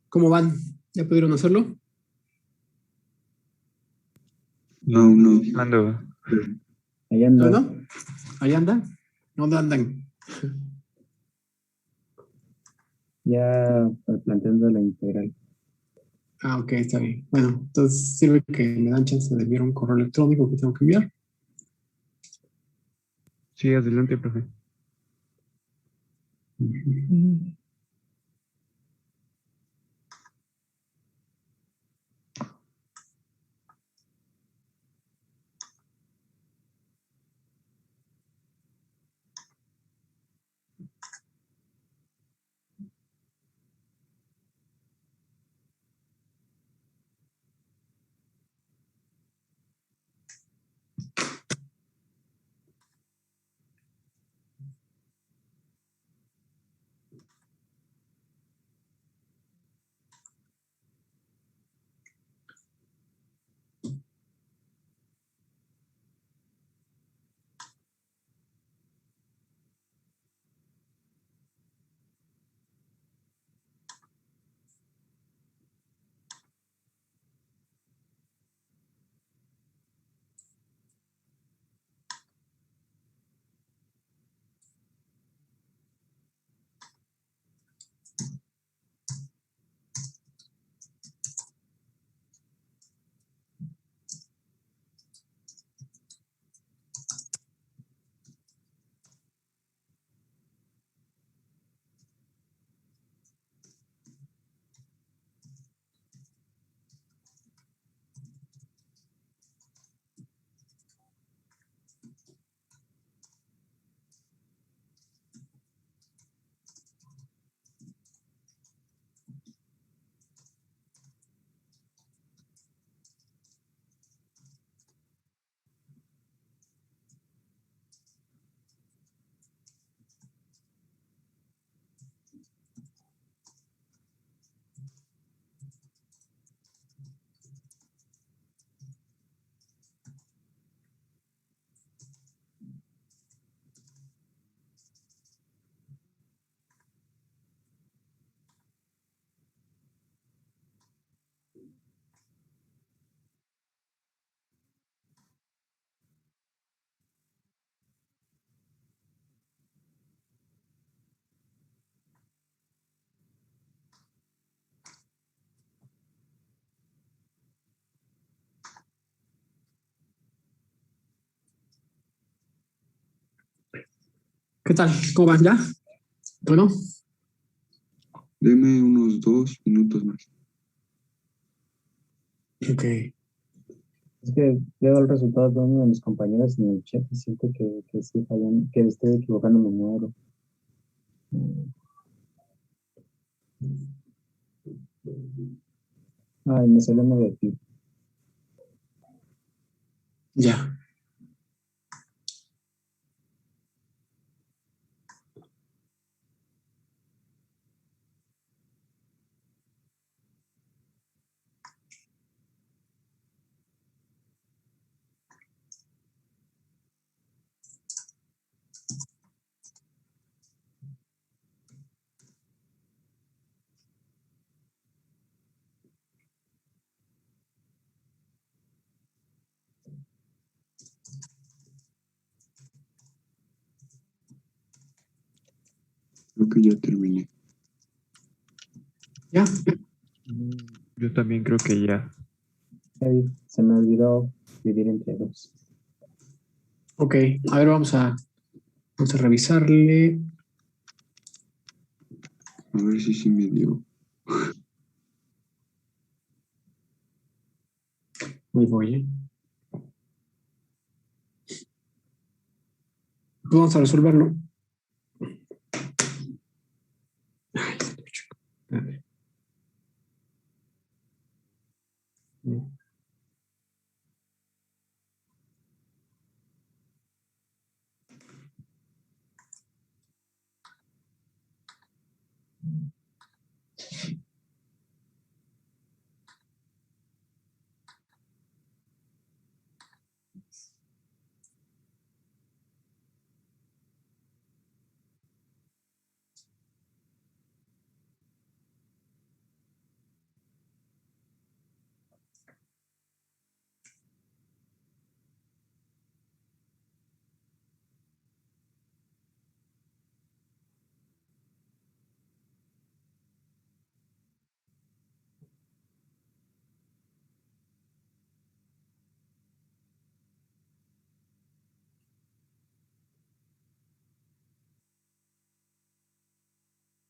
¿Cómo van? ¿Ya pudieron hacerlo? No. Ando. Ahí anda. ¿No? ¿Ahí anda? ¿Dónde andan? Ya planteando la integral. Ok, está bien. Bueno, entonces sirve que me dan chance de enviar un correo electrónico que tengo que enviar. Sí, adelante, profe. ¿Qué tal? ¿Cómo van ya? Bueno. Deme unos 2 minutos más. Ok. Es que veo el resultado de uno de mis compañeros en el chat y siento que sí fallan, que estoy equivocando mi número. Ay, me salió negativo. Ya. Creo que ya terminé. ¿Ya? Yo también creo que ya. Ay, se me olvidó dividir entre 2. Ok, a ver, vamos a revisarle. A ver si sí me dio. Muy voy, ¿eh? Pues vamos a resolverlo. Ay, a ver.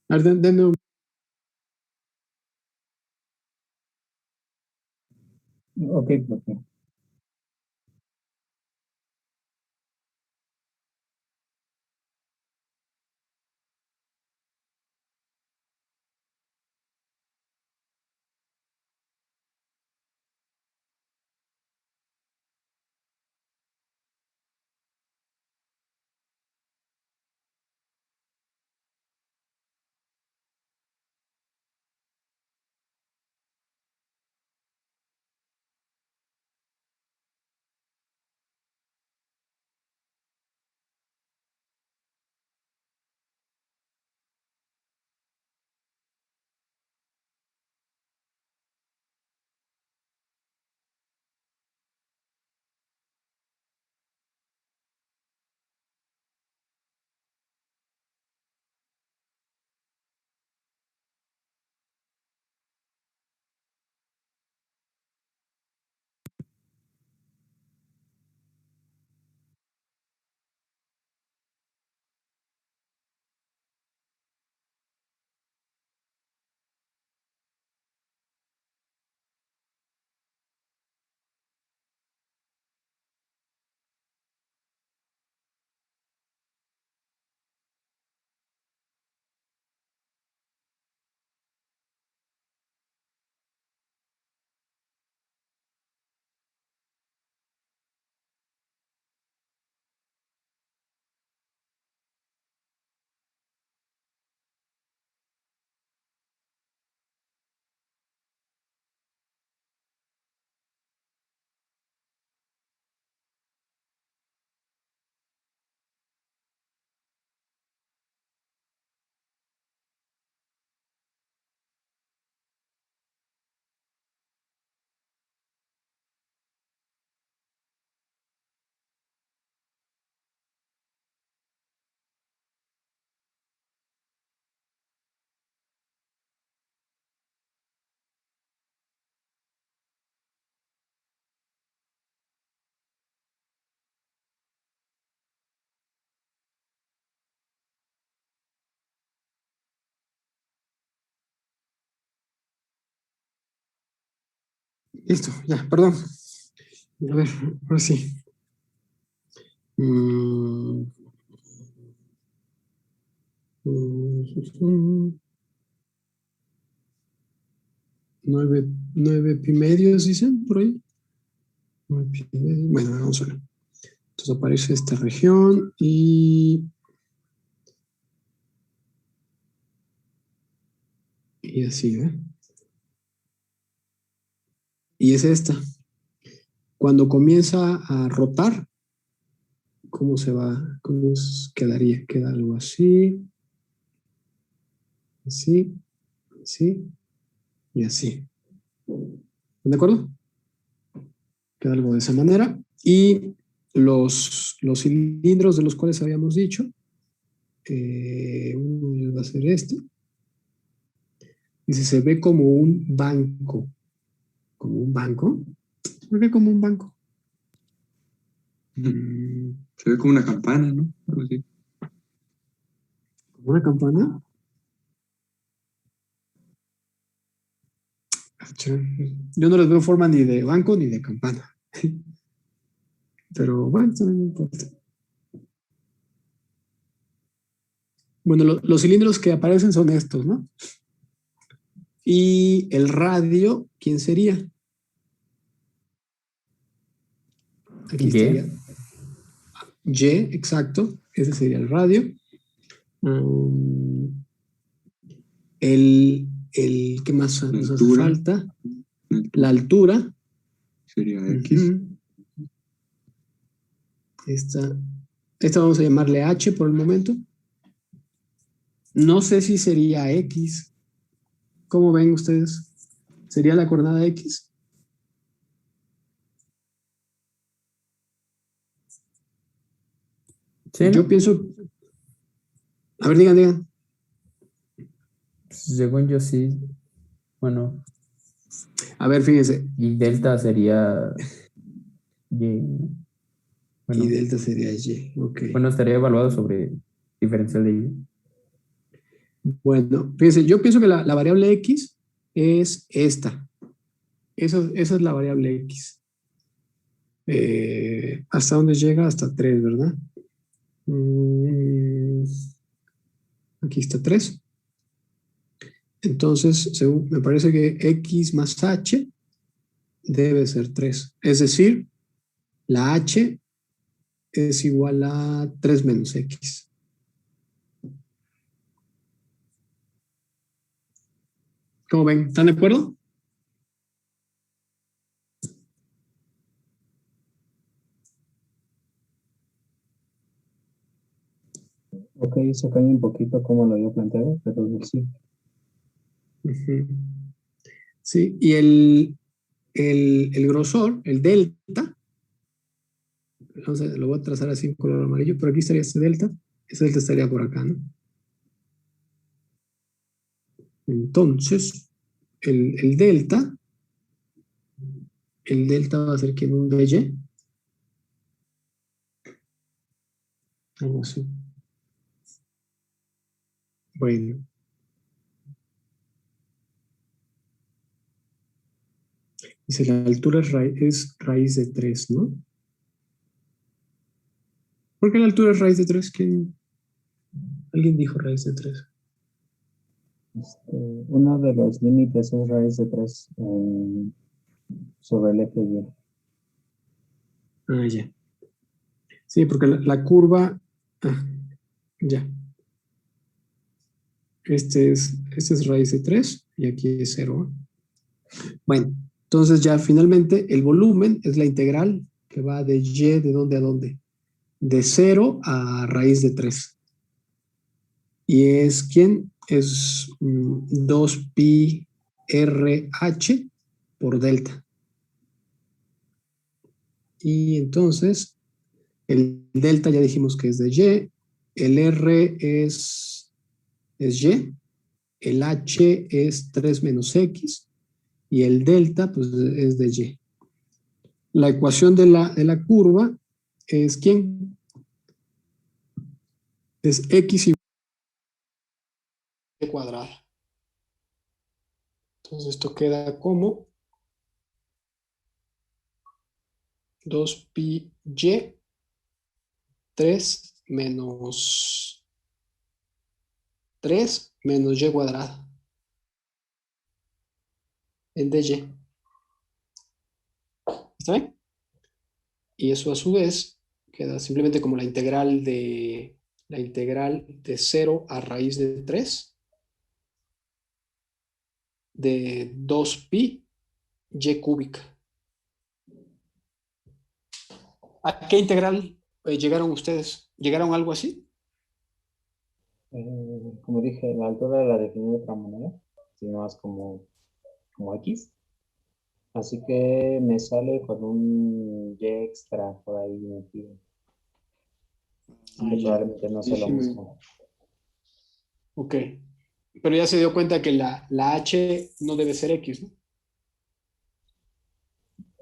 A ver, denme un... Ok, profe. Listo, ya, perdón. A ver, ahora sí. 9 pi medios, dicen por ahí. 9 pi medios. Bueno, vamos a ver. Entonces aparece esta región y así, ¿eh? Y es esta. Cuando comienza a rotar, ¿cómo se va? ¿Cómo quedaría? Queda algo así, así, así y así. ¿De acuerdo? Queda algo de esa manera. Y los cilindros de los cuales habíamos dicho, uno va a ser este. Dice, se ve como un banco. ¿Como un banco? ¿Por qué como un banco? Se ve como una campana, ¿no? Algo así. ¿Como una campana? Yo no les veo forma ni de banco ni de campana. Pero bueno, eso no importa. Bueno, los cilindros que aparecen son estos, ¿no? Y el radio, ¿quién sería? Aquí estaría Y, exacto. Ese sería el radio. ¿Qué más nos hace falta? La altura. Sería X. Esta vamos a llamarle H por el momento. No sé si sería X. ¿Cómo ven ustedes? ¿Sería la coordenada X? Sí, yo pienso... A ver, digan. Según yo sí. Bueno. A ver, fíjense. Y delta sería Y. Bueno, y delta sería Y, ok. Bueno, estaría evaluado sobre diferencial de Y. Bueno, fíjense, yo pienso que la variable X es esta. Esa es la variable X. ¿Hasta dónde llega? Hasta 3, ¿verdad? Aquí está 3. Entonces, me parece que X más H debe ser 3. Es decir, la H es igual a 3 menos X. ¿Cómo ven? ¿Están de acuerdo? Ok, eso cambia un poquito como lo había planteado, pero sí. Sí, y el grosor, el delta, lo voy a trazar así en color amarillo, pero aquí estaría ese delta estaría por acá, ¿no? Entonces, el delta va a ser que en un dy, algo así. Bueno. Dice, la altura es raíz de 3, ¿no? ¿Por qué la altura es raíz de 3? ¿Alguien dijo raíz de 3? Uno de los límites es raíz de 3 sobre el eje Y. Ah, ya. Sí, porque la curva... ya. Este es raíz de 3 y aquí es 0. Bueno, entonces ya finalmente el volumen es la integral que va de y, ¿de dónde a dónde? De 0 a raíz de 3. ¿Y es quién? Es 2pi RH por delta. Y entonces el delta ya dijimos que es de Y, el R es Y, el H es 3 menos X y el delta pues es de Y. La ecuación de la curva es ¿quién? Es X igual a Y cuadrada. Entonces esto queda como 2pi Y 3 menos Y cuadrada. El de Y. ¿Está bien? Y eso a su vez queda simplemente como la integral de 0 a raíz de 3 de 2pi y cúbica. ¿A qué integral llegaron ustedes? ¿Llegaron a algo así? Como dije, la altura la definí de otra manera, sino más como X. Así que me sale con un Y extra por ahí metido. Probablemente no sea lo mismo. Ok. Pero ya se dio cuenta que la H no debe ser X, ¿no?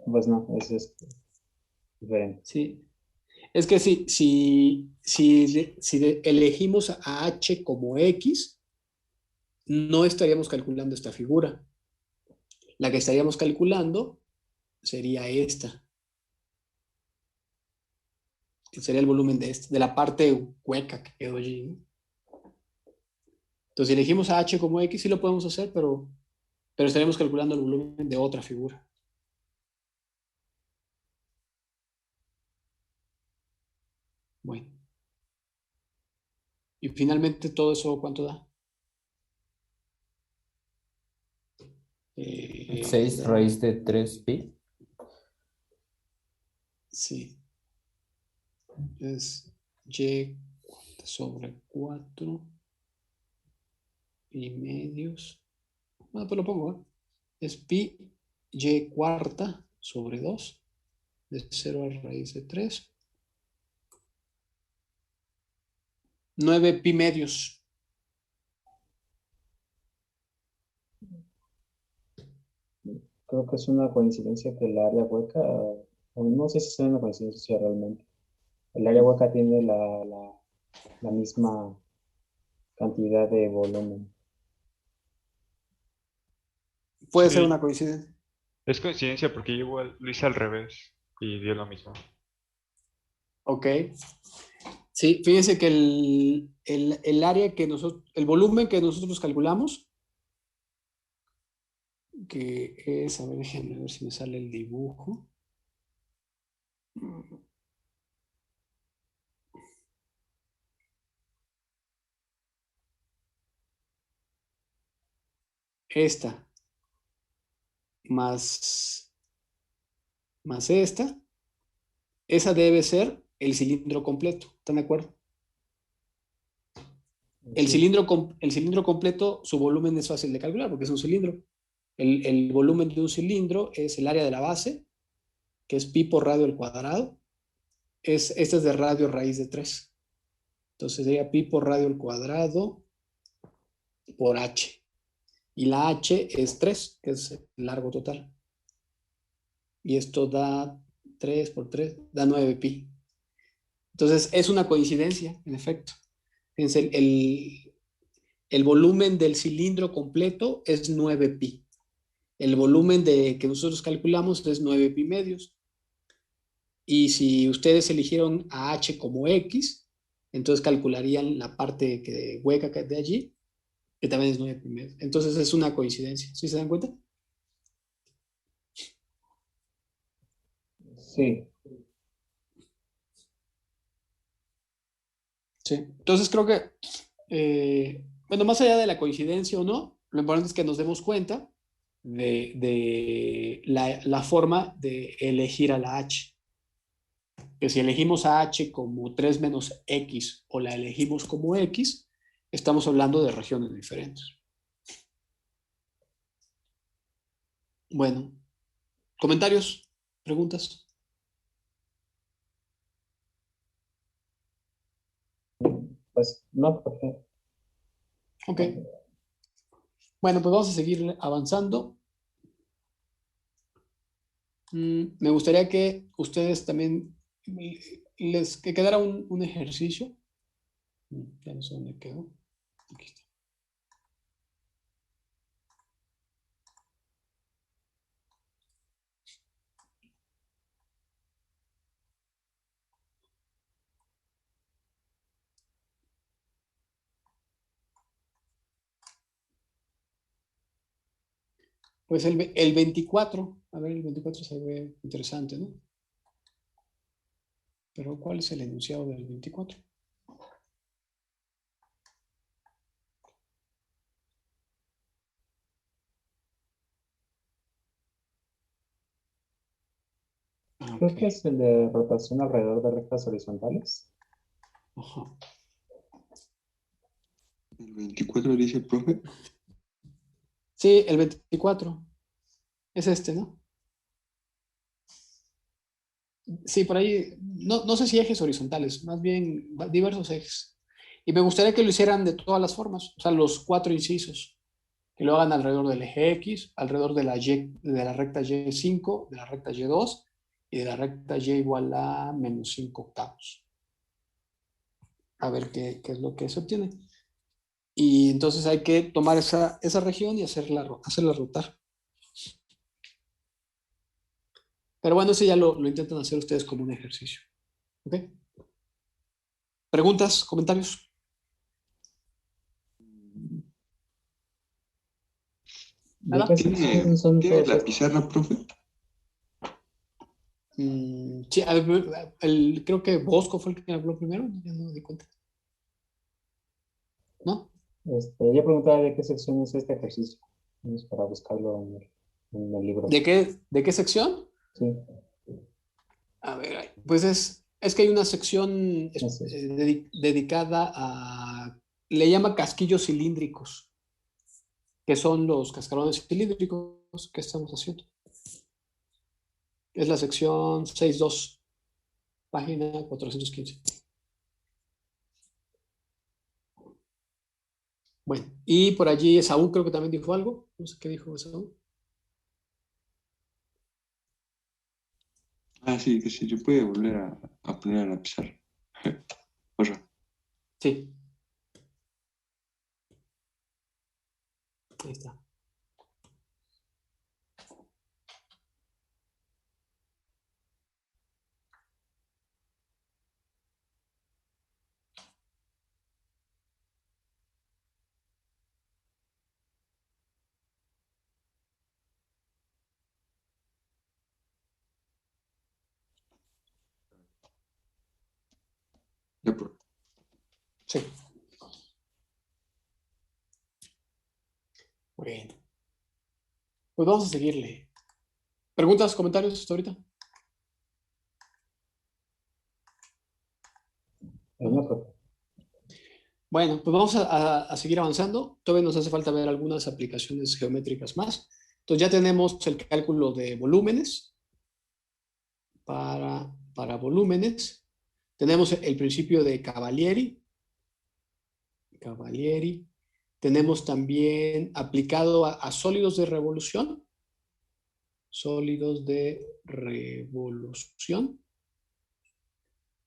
Pues no, es diferente. Sí. Es que si elegimos a H como X, no estaríamos calculando esta figura. La que estaríamos calculando sería esta. Que sería el volumen de la parte hueca que quedó allí, ¿no? Entonces, si elegimos a H como X, sí lo podemos hacer, pero estaríamos calculando el volumen de otra figura. Bueno. Y finalmente, ¿todo eso cuánto da? 6 raíz de 3pi. Sí. Es y sobre 4 y medios. Bueno, pues lo pongo, ¿eh? Es pi y cuarta sobre 2 de 0 a raíz de 3. 9 pi medios. Creo que es una coincidencia que el área hueca, o no sé si es una coincidencia realmente. El área hueca tiene la misma cantidad de volumen. Puede Sí, ser una coincidencia. es coincidencia porque yo igual lo hice al revés y dio lo mismo. Ok. Sí, fíjense que el área que nosotros, el volumen que nosotros calculamos, que es, a ver, déjenme ver si me sale el dibujo. Esta más esa debe ser el cilindro completo. ¿Están de acuerdo? El cilindro completo, su volumen es fácil de calcular porque es un cilindro. El volumen de un cilindro es el área de la base, que es pi por radio al cuadrado. Este es de radio raíz de 3. Entonces sería pi por radio al cuadrado por h. Y la h es 3, que es el largo total. Y esto da 3 por 3, da 9 pi. Entonces es una coincidencia, en efecto. Fíjense, el volumen del cilindro completo es 9 pi. El volumen que nosotros calculamos es 9 pi medios. Y si ustedes eligieron a h como x, entonces calcularían la parte hueca que de allí, que también es 9 pi medios. Entonces es una coincidencia. ¿Sí se dan cuenta? Sí. Sí. Entonces creo que, bueno, más allá de la coincidencia o no, lo importante es que nos demos cuenta de la forma de elegir a la h. Que si elegimos a h como 3 menos x o la elegimos como x, estamos hablando de regiones diferentes. Bueno, comentarios, preguntas. Pues no, porque... Ok. Bueno, pues vamos a seguir avanzando. Me gustaría que ustedes también que quedara un ejercicio. Ya no sé dónde quedó. Aquí está. Pues el 24, a ver, el 24 se ve interesante, ¿no? Pero ¿cuál es el enunciado del 24? Creo que es el de rotación alrededor de rectas horizontales. Ajá. ¿El 24 dice el profe? Sí, el 24. Es este, ¿no? Sí, por ahí, no sé si ejes horizontales, más bien diversos ejes. Y me gustaría que lo hicieran de todas las formas, o sea, los 4 incisos, que lo hagan alrededor del eje X, alrededor de la recta Y5, de la recta Y2 y de la recta Y igual a menos 5 octavos. A ver qué es lo que se obtiene. Y entonces hay que tomar esa región y hacerla rotar. Pero bueno, eso ya lo intentan hacer ustedes como un ejercicio. ¿Ok? ¿Preguntas? ¿Comentarios? ¿Nada? ¿Tiene la pizarra, profe? Sí, creo que Bosco fue el que me habló primero, ya no me di cuenta. ¿No? Yo preguntaba de qué sección es este ejercicio. Vamos para buscarlo en el libro. ¿De qué sección? Sí. A ver, pues es que hay una sección dedicada a, le llama casquillos cilíndricos, que son los cascarones cilíndricos que estamos haciendo. Es la sección 6.2, página 415. Bueno, y por allí Esaú creo que también dijo algo. No sé qué dijo Esaú. Ah, sí, que se puede volver a poner a la pizarra. Porfa. Sí. Ahí está. Sí. Bueno. Pues vamos a seguirle. ¿Preguntas, comentarios hasta ahorita? Bueno, pues vamos a seguir avanzando. Todavía nos hace falta ver algunas aplicaciones geométricas más. Entonces ya tenemos el cálculo de volúmenes para volúmenes. Tenemos el principio de Cavalieri. Tenemos también aplicado a sólidos de revolución. Sólidos de revolución.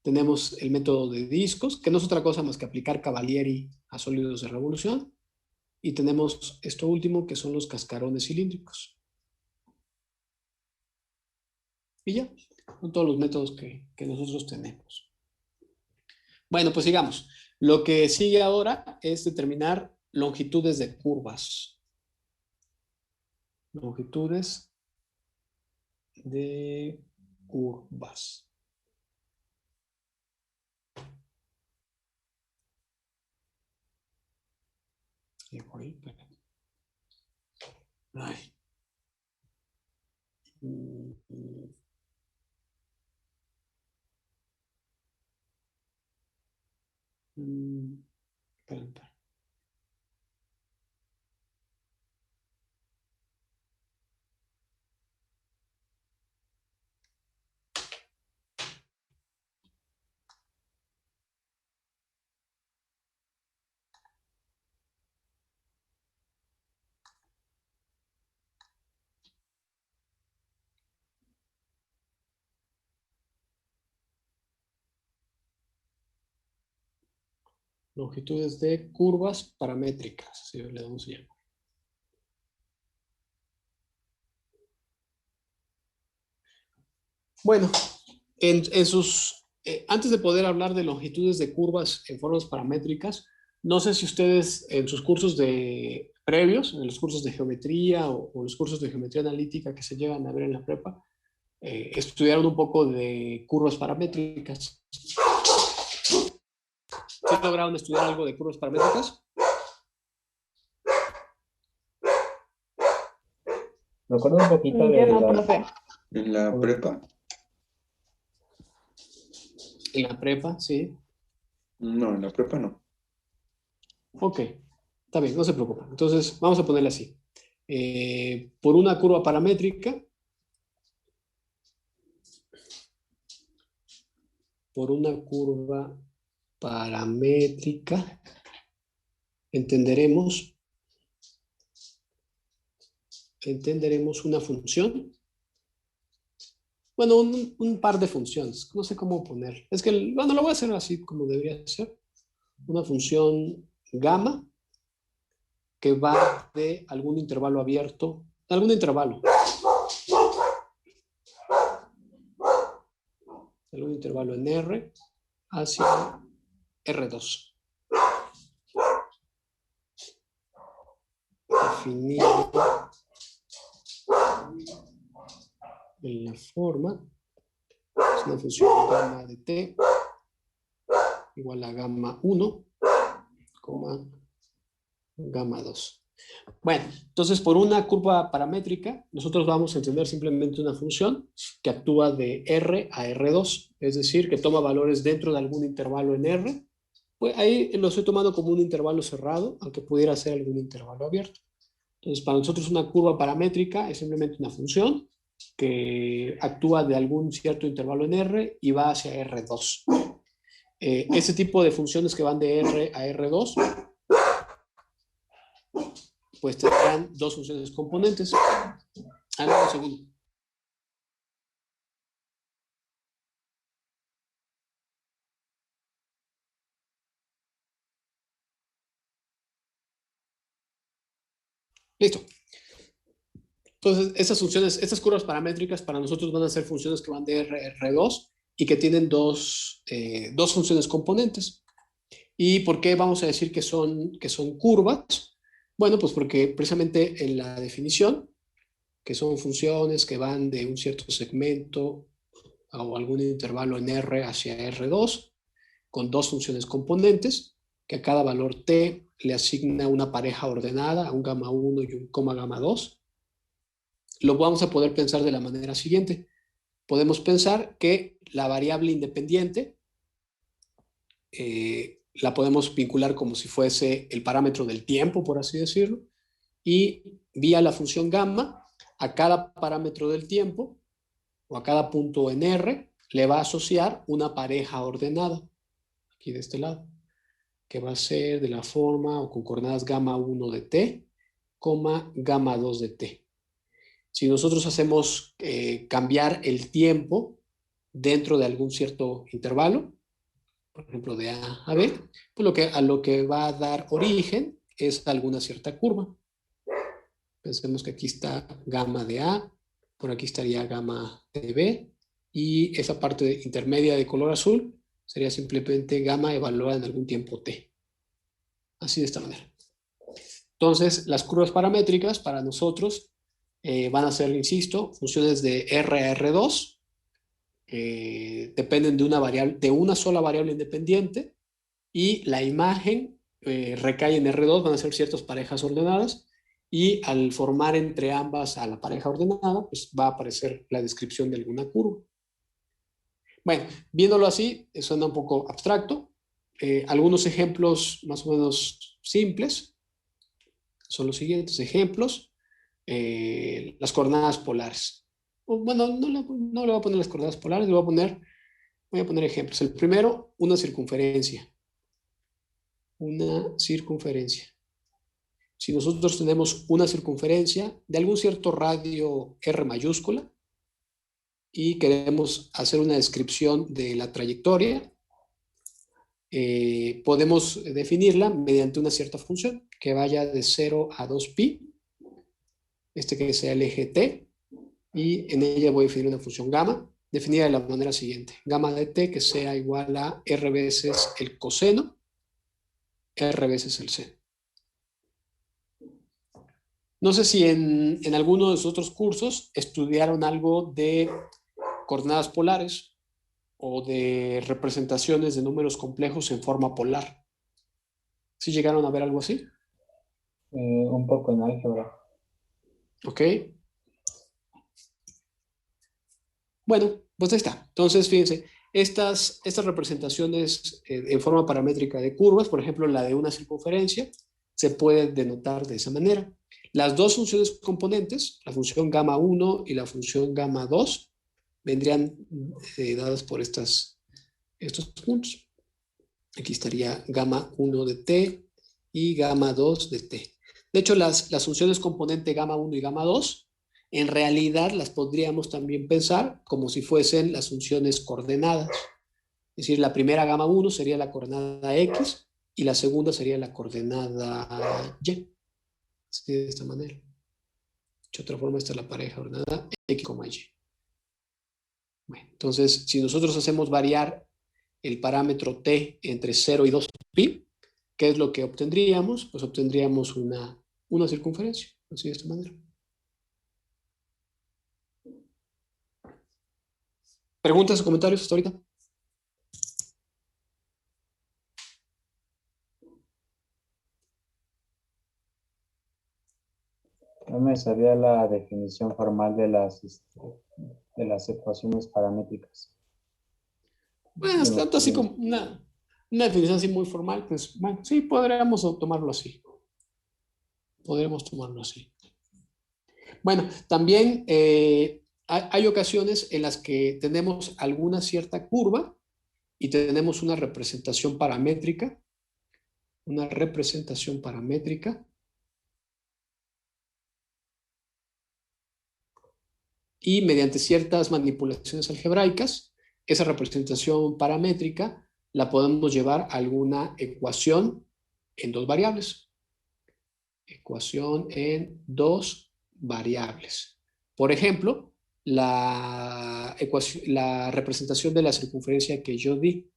Tenemos el método de discos, que no es otra cosa más que aplicar Cavalieri a sólidos de revolución. Y tenemos esto último, que son los cascarones cilíndricos. Y ya, son todos los métodos que nosotros tenemos. Bueno, pues sigamos. Lo que sigue ahora es determinar longitudes de curvas. Longitudes de curvas. Ay. Espera. Longitudes de curvas paramétricas, así le damos ya. Bueno, antes de poder hablar de longitudes de curvas en formas paramétricas, no sé si ustedes en sus cursos previos, en los cursos de geometría o los cursos de geometría analítica que se llegan a ver en la prepa, estudiaron un poco de curvas paramétricas. ¿Sí lograron estudiar algo de curvas paramétricas? Me acuerdo un poquito de en la prepa. En la prepa, sí. No, en la prepa no. Ok, está bien, no se preocupen. Entonces, vamos a ponerle así. Por una curva paramétrica, entenderemos una función. Bueno, un par de funciones. No sé cómo poner. Es que, bueno, lo voy a hacer así como debería ser. Una función gamma que va de algún intervalo abierto, algún intervalo en R hacia R2. Definido en la forma, es una función gamma de t igual a gamma 1, gamma 2. Bueno, entonces por una curva paramétrica, nosotros vamos a entender simplemente una función que actúa de R a R2, es decir, que toma valores dentro de algún intervalo en R. Pues ahí lo estoy tomando como un intervalo cerrado, aunque pudiera ser algún intervalo abierto. Entonces, para nosotros una curva paramétrica es simplemente una función que actúa de algún cierto intervalo en R y va hacia R2. Ese tipo de funciones que van de R a R2 pues tendrán dos funciones componentes. Un segundo. Listo. Entonces, estas curvas paramétricas para nosotros van a ser funciones que van de R2 y que tienen dos funciones componentes. ¿Y por qué vamos a decir que son curvas? Bueno, pues porque precisamente en la definición, que son funciones que van de un cierto segmento o algún intervalo en R hacia R2, con dos funciones componentes, que a cada valor t le asigna una pareja ordenada, un gamma 1 y un coma gamma 2. Lo vamos a poder pensar de la manera siguiente. Podemos pensar que la variable independiente la podemos vincular como si fuese el parámetro del tiempo, por así decirlo, y vía la función gamma, a cada parámetro del tiempo o a cada punto en R le va a asociar una pareja ordenada, aquí de este lado, que va a ser de la forma o con coordenadas gamma 1 de t, gamma 2 de t. Si nosotros hacemos cambiar el tiempo dentro de algún cierto intervalo, por ejemplo de A a B, pues a lo que va a dar origen es alguna cierta curva. Pensemos que aquí está gamma de A, por aquí estaría gamma de B, y esa parte intermedia de color azul sería simplemente gamma evaluada en algún tiempo t. Así de esta manera. Entonces, las curvas paramétricas para nosotros van a ser, insisto, funciones de R a R2, dependen de una sola variable independiente, y la imagen recae en R2, van a ser ciertas parejas ordenadas, y al formar entre ambas a la pareja ordenada, pues va a aparecer la descripción de alguna curva. Bueno, viéndolo así, suena un poco abstracto. Algunos ejemplos más o menos simples son los siguientes ejemplos. Las coordenadas polares. Bueno, no le voy a poner las coordenadas polares, voy a poner ejemplos. El primero, una circunferencia. Una circunferencia. Si nosotros tenemos una circunferencia de algún cierto radio R mayúscula y queremos hacer una descripción de la trayectoria, podemos definirla mediante una cierta función que vaya de 0 a 2pi, que sea el eje t, y en ella voy a definir una función gamma, definida de la manera siguiente: gamma de t que sea igual a r veces el coseno, r veces el seno. No sé si en alguno de sus otros cursos estudiaron algo de coordenadas polares o de representaciones de números complejos en forma polar. ¿Sí llegaron a ver algo así? Un poco en álgebra. Ok. Bueno, pues ahí está. Entonces, fíjense, estas representaciones en forma paramétrica de curvas, por ejemplo, la de una circunferencia, se puede denotar de esa manera. Las dos funciones componentes, la función gamma 1 y la función gamma 2, vendrían dadas por estos puntos. Aquí estaría gamma 1 de t y gamma 2 de t. De hecho, las funciones componente gamma 1 y gamma 2, en realidad las podríamos también pensar como si fuesen las funciones coordenadas. Es decir, la primera gamma 1 sería la coordenada x y la segunda sería la coordenada y. Así de esta manera. De otra forma, esta es la pareja ordenada x, y. Bueno, entonces, si nosotros hacemos variar el parámetro t entre 0 y 2pi, ¿qué es lo que obtendríamos? Pues obtendríamos una circunferencia, así de esta manera. ¿Preguntas o comentarios hasta ahorita? No me sabía la definición formal de las ecuaciones paramétricas. Bueno, es tanto así como una definición así muy formal, pues bueno, sí, podríamos tomarlo así. Podríamos tomarlo así. Bueno, también hay ocasiones en las que tenemos alguna cierta curva y tenemos una representación paramétrica. Y mediante ciertas manipulaciones algebraicas, esa representación paramétrica la podemos llevar a alguna ecuación en dos variables. ecuación en dos variables. Por ejemplo, la representación de la circunferencia que yo di,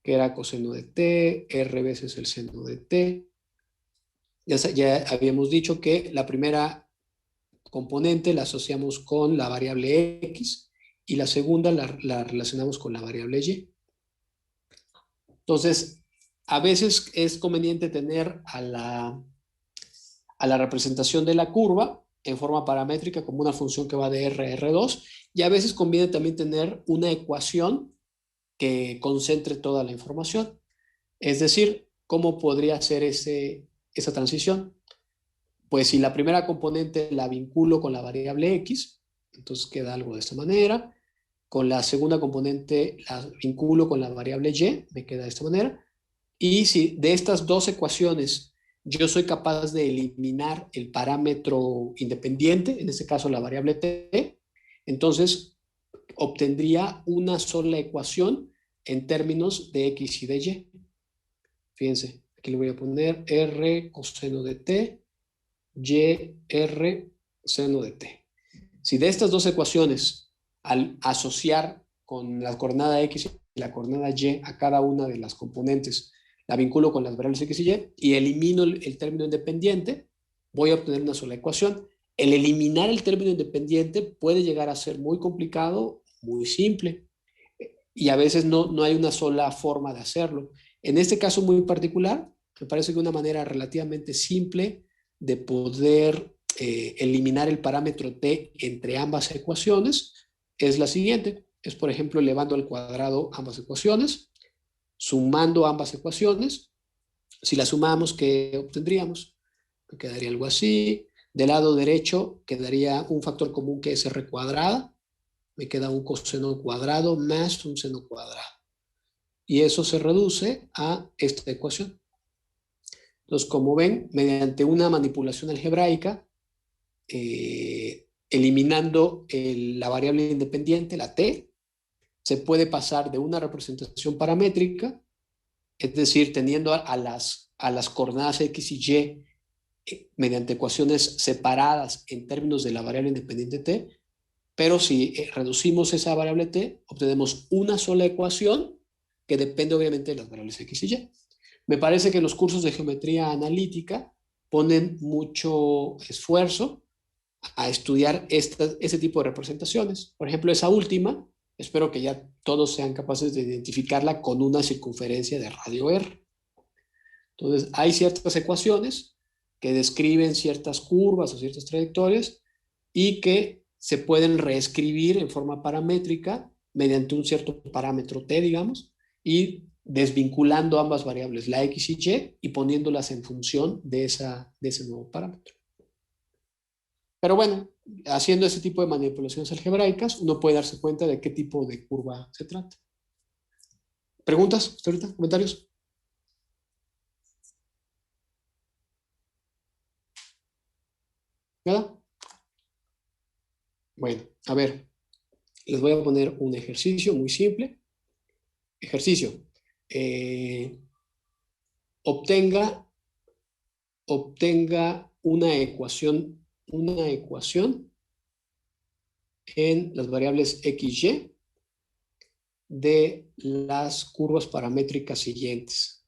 que era coseno de t, r veces el seno de t. Ya habíamos dicho que la primera componente la asociamos con la variable x y la segunda la relacionamos con la variable y. Entonces, a veces es conveniente tener a la representación de la curva en forma paramétrica como una función que va de R a R2, y a veces conviene también tener una ecuación que concentre toda la información. Es decir, ¿cómo podría ser esa transición? Pues si la primera componente la vinculo con la variable x, entonces queda algo de esta manera. Con la segunda componente la vinculo con la variable y, me queda de esta manera. Y si de estas dos ecuaciones yo soy capaz de eliminar el parámetro independiente, en este caso la variable t, entonces obtendría una sola ecuación en términos de x y de y. Fíjense, aquí le voy a poner r coseno de t, y r seno de t. Si de estas dos ecuaciones, al asociar con la coordenada x y la coordenada y a cada una de las componentes, la vinculo con las variables x y elimino el término independiente, voy a obtener una sola ecuación. El eliminar el término independiente puede llegar a ser muy complicado, muy simple, y a veces no hay una sola forma de hacerlo. En este caso muy particular, me parece que una manera relativamente simple de poder eliminar el parámetro t entre ambas ecuaciones es la siguiente. Es, por ejemplo, elevando al cuadrado ambas ecuaciones, sumando ambas ecuaciones. Si las sumamos, ¿qué obtendríamos? Me quedaría algo así. Del lado derecho quedaría un factor común que es r cuadrada. Me queda un coseno cuadrado más un seno cuadrado. Y eso se reduce a esta ecuación. Entonces, como ven, mediante una manipulación algebraica, eliminando la variable independiente, la t, se puede pasar de una representación paramétrica, es decir, teniendo a las coordenadas x y y mediante ecuaciones separadas en términos de la variable independiente t, pero si reducimos esa variable t, obtenemos una sola ecuación que depende obviamente de las variables x y y. Me parece que los cursos de geometría analítica ponen mucho esfuerzo a estudiar ese tipo de representaciones. Por ejemplo, esa última, espero que ya todos sean capaces de identificarla con una circunferencia de radio r. Entonces, hay ciertas ecuaciones que describen ciertas curvas o ciertas trayectorias y que se pueden reescribir en forma paramétrica mediante un cierto parámetro t, digamos, y desvinculando ambas variables, la x y y poniéndolas en función de ese nuevo parámetro. Pero bueno, haciendo ese tipo de manipulaciones algebraicas, uno puede darse cuenta de qué tipo de curva se trata. ¿Preguntas hasta ahorita? ¿Comentarios? ¿Nada? Bueno, a ver, les voy a poner un ejercicio muy simple. Ejercicio. Obtenga una ecuación en las variables x, y de las curvas paramétricas siguientes.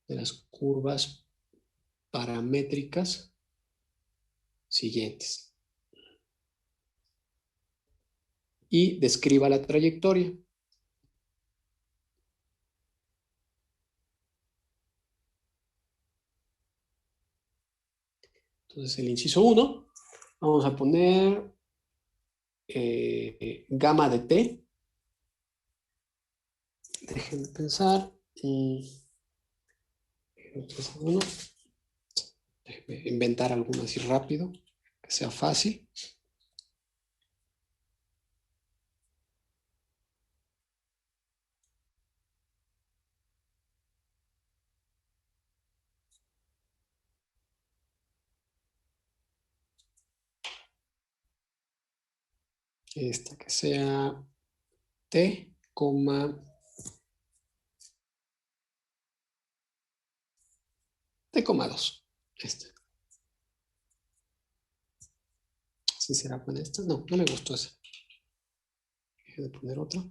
De las curvas paramétricas siguientes. Y describa la trayectoria. Entonces, el inciso 1, vamos a poner gamma de t. Déjenme pensar. Déjenme inventar alguno así rápido, que sea fácil. Esta que sea t, t, 2. Esta. ¿Sí será buena esta? No, no me gustó esa. Voy a poner otra.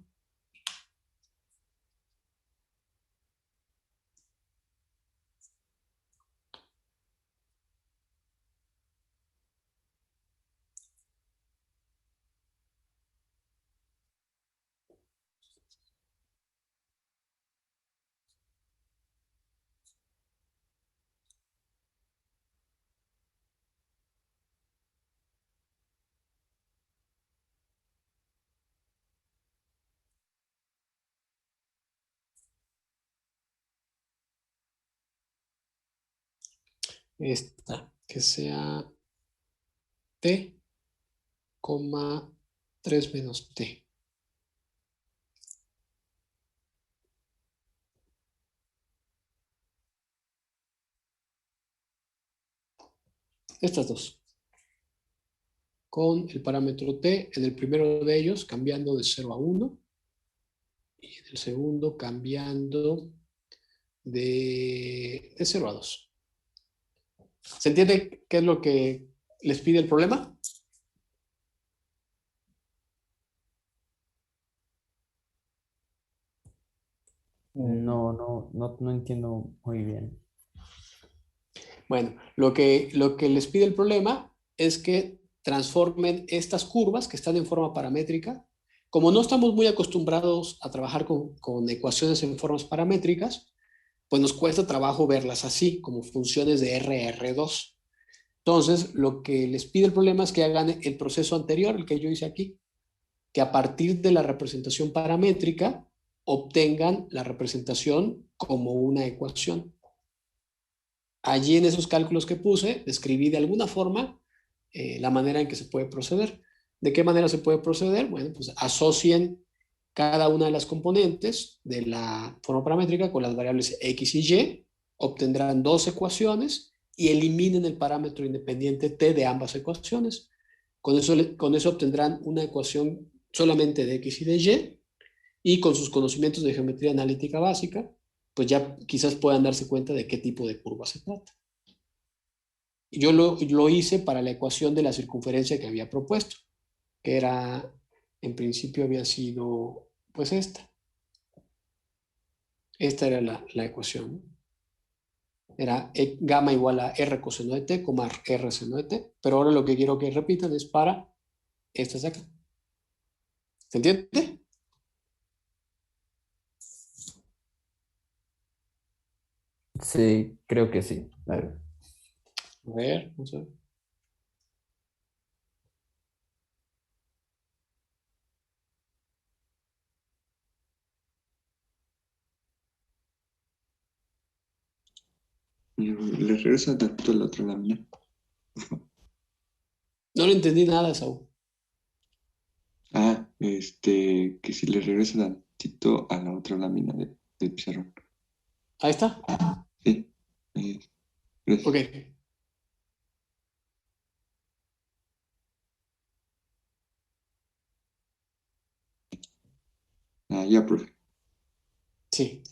Esta, que sea t, 3 menos t. Estas dos. Con el parámetro t en el primero de ellos cambiando de 0 a 1 y en el segundo cambiando de 0 a 2. ¿Se entiende qué es lo que les pide el problema? No entiendo muy bien. Bueno, lo que les pide el problema es que transformen estas curvas que están en forma paramétrica. Como no estamos muy acostumbrados a trabajar con ecuaciones en formas paramétricas, pues nos cuesta trabajo verlas así, como funciones de RR2. Entonces, lo que les pide el problema es que hagan el proceso anterior, el que yo hice aquí, que a partir de la representación paramétrica obtengan la representación como una ecuación. Allí en esos cálculos que puse, describí de alguna forma la manera en que se puede proceder. ¿De qué manera se puede proceder? Bueno, pues asocien cada una de las componentes de la forma paramétrica con las variables x y y, obtendrán dos ecuaciones y eliminen el parámetro independiente t de ambas ecuaciones. Con eso obtendrán una ecuación solamente de x y de y con sus conocimientos de geometría analítica básica, pues ya quizás puedan darse cuenta de qué tipo de curva se trata. Yo lo hice para la ecuación de la circunferencia que había propuesto, que era, en principio había sido, pues esta. Esta era la ecuación. Era gamma igual a r coseno de t, r seno de t. Pero ahora lo que quiero que repitan es para estas de acá. ¿Se entiende? Sí, creo que sí. A ver. A ver, vamos a ver. ¿Le regresa tanto a la otra lámina? No le entendí nada, Saúl. Que si le regresa tantito a la otra lámina del pizarrón. Ahí está. Sí. Gracias. Ok. Ya, profe. Sí.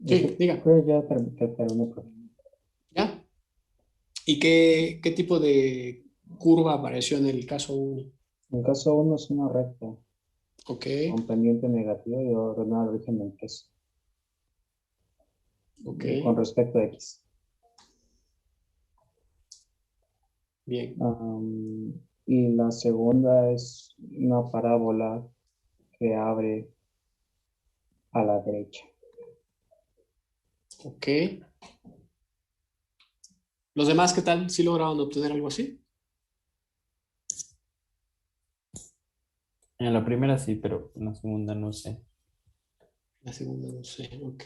Sí, diga. Creo ya terminé, profe. ¿Ya? ¿Y qué tipo de curva apareció en el caso 1? En el caso 1 es una recta. Ok. Con pendiente negativo y ordenada al origen del peso. Ok. Con respecto a X. Bien. Y la segunda es una parábola que abre a la derecha. Ok. ¿Los demás qué tal? ¿Sí lograron obtener algo así? En la primera sí, pero en la segunda no sé. La segunda no sé, ok.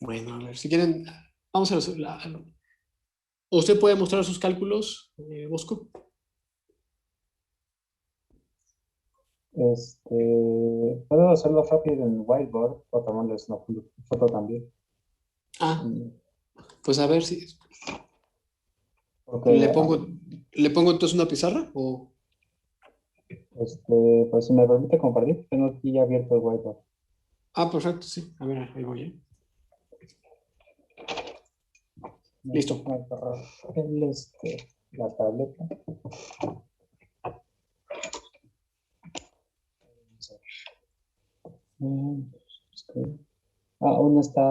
Bueno, a ver, si quieren, vamos a ¿usted puede mostrar sus cálculos, Bosco? Puedo hacerlo rápido en whiteboard o tomarles una foto también. Pues a ver si... Porque, ¿Le pongo entonces una pizarra o...? pues si me permite compartir, tengo aquí ya abierto el whiteboard. Perfecto, sí. A ver, ahí voy, Listo. La tableta. Aún no está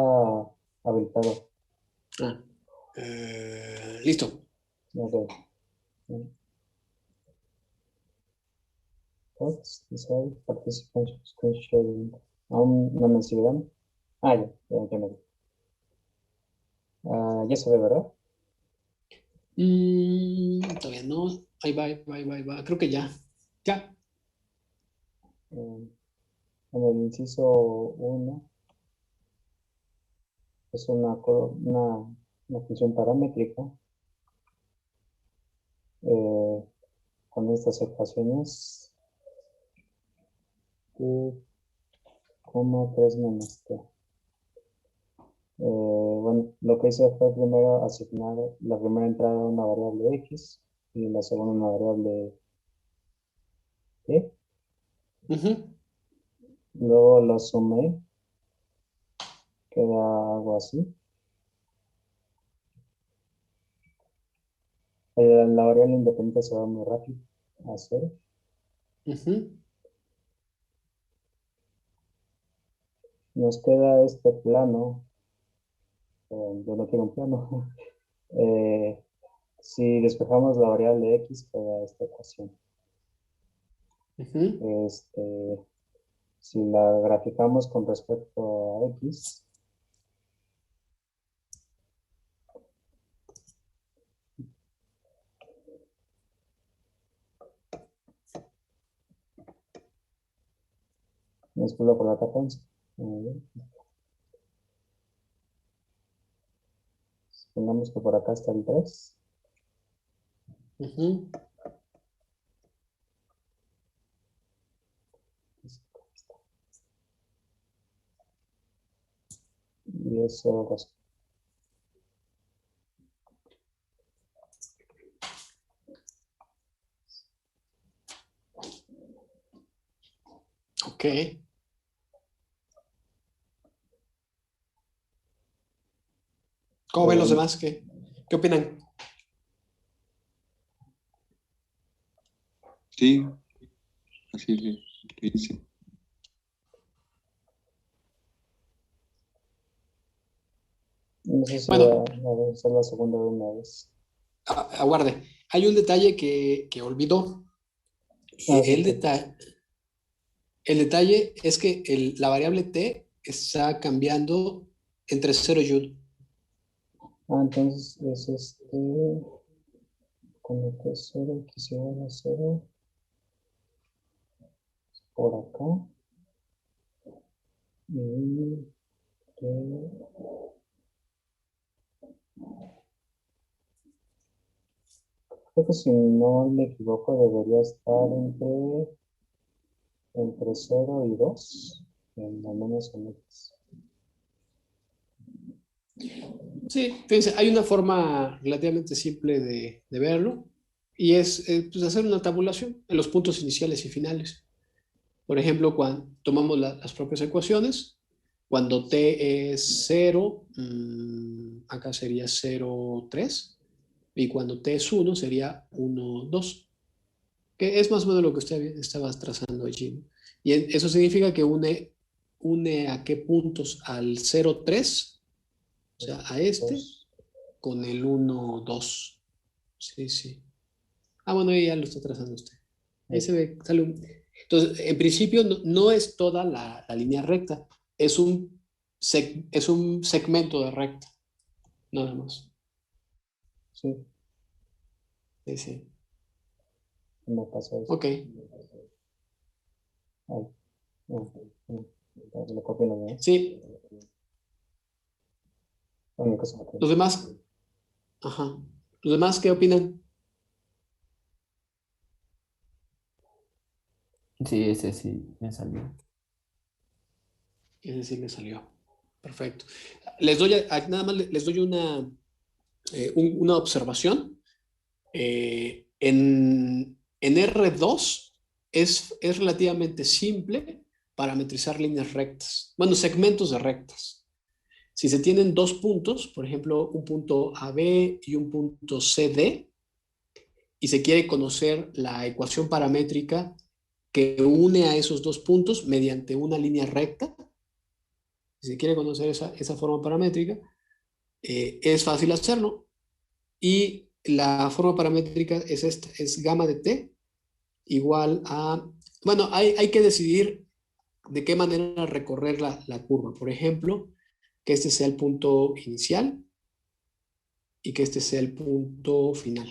habilitado. Listo. Ok. Decide participants screen sharing. Aún no me sirven. Ya me di. Ya se ve, ¿verdad? Todavía no. Ahí va. Creo que ya. Ya. En el inciso 1 es una función paramétrica con estas ecuaciones Q, 3 menos T. Bueno, lo que hice fue primero asignar la primera entrada a una variable X y la segunda una variable T. Luego lo sumé, queda algo así. La variable independiente se va muy rápido a 0. Nos queda este plano. Yo no quiero un plano. Si despejamos la variable X, queda esta ecuación. Si la graficamos con respecto a X, después por la capa 11. Supongamos que por acá está el 3. Y eso pues, Ok. ¿Cómo ven los demás? ¿Qué opinan? Sí, así le hice. No sé si Bueno, va a ser la segunda de una vez. Aguarde. Hay un detalle que olvidó. El detalle es que la variable t está cambiando entre 0 y 1. Entonces es cuando t es 0, x igual a 0, por acá. Y creo que si no me equivoco debería estar entre 0 y 2, al menos en X. Sí, fíjense, hay una forma relativamente simple de verlo y es pues hacer una tabulación en los puntos iniciales y finales. Por ejemplo, cuando tomamos las propias ecuaciones, cuando t es 0, acá sería 0,3, y cuando t es 1 sería 1,2, que es más o menos lo que usted estaba trazando allí, ¿no? Y eso significa que une a qué puntos al 0,3, o sea, a este, con el 1,2. Sí, sí. Ah, bueno, ahí ya lo está trazando usted. Ahí se ve, sale Entonces, en principio no es toda la línea recta, es un segmento de recta, nada más. Sí. Sí, sí. Me pasó eso. Ok. Lo copio, ¿no? Sí. Los demás. Ajá. ¿Los demás qué opinan? Sí, ese sí me salió. Ese sí me salió. Perfecto. Nada más les doy una observación. En R2 es relativamente simple parametrizar líneas rectas. Bueno, segmentos de rectas. Si se tienen dos puntos, por ejemplo, un punto AB y un punto CD, y se quiere conocer la ecuación paramétrica que une a esos dos puntos mediante una línea recta, si se quiere conocer esa forma paramétrica, es fácil hacerlo. Y la forma paramétrica es esta, es gamma de t igual a... Bueno, hay que decidir de qué manera recorrer la curva. Por ejemplo, que este sea el punto inicial y que este sea el punto final.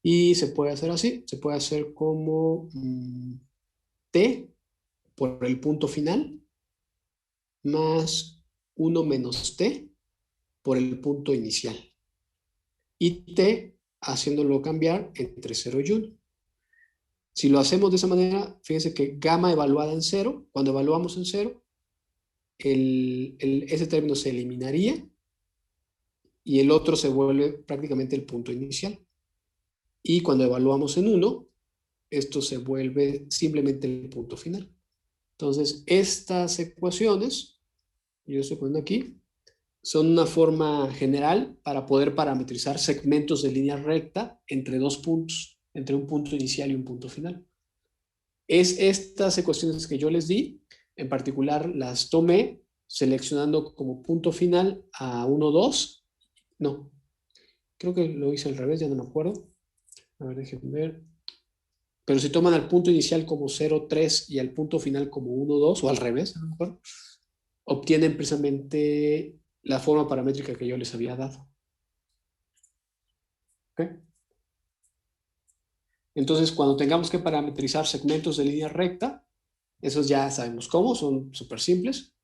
Y se puede hacer así, se puede hacer como t por el punto final más 1 menos t por el punto inicial. Y t haciéndolo cambiar entre 0 y 1. Si lo hacemos de esa manera, fíjense que gamma evaluada en 0, cuando evaluamos en 0, ese término se eliminaría y el otro se vuelve prácticamente el punto inicial. Y cuando evaluamos en 1, esto se vuelve simplemente el punto final. Entonces, estas ecuaciones, yo estoy poniendo aquí, son una forma general para poder parametrizar segmentos de línea recta entre dos puntos, entre un punto inicial y un punto final. Estas ecuaciones que yo les di, en particular las tomé seleccionando como punto final a 1, 2. No, creo que lo hice al revés, ya no me acuerdo. A ver, déjenme ver. Pero si toman al punto inicial como 0, 3 y al punto final como 1, 2, o al revés, a lo mejor, obtienen precisamente la forma paramétrica que yo les había dado. ¿Ok? Entonces, cuando tengamos que parametrizar segmentos de línea recta, esos ya sabemos cómo, son súper simples,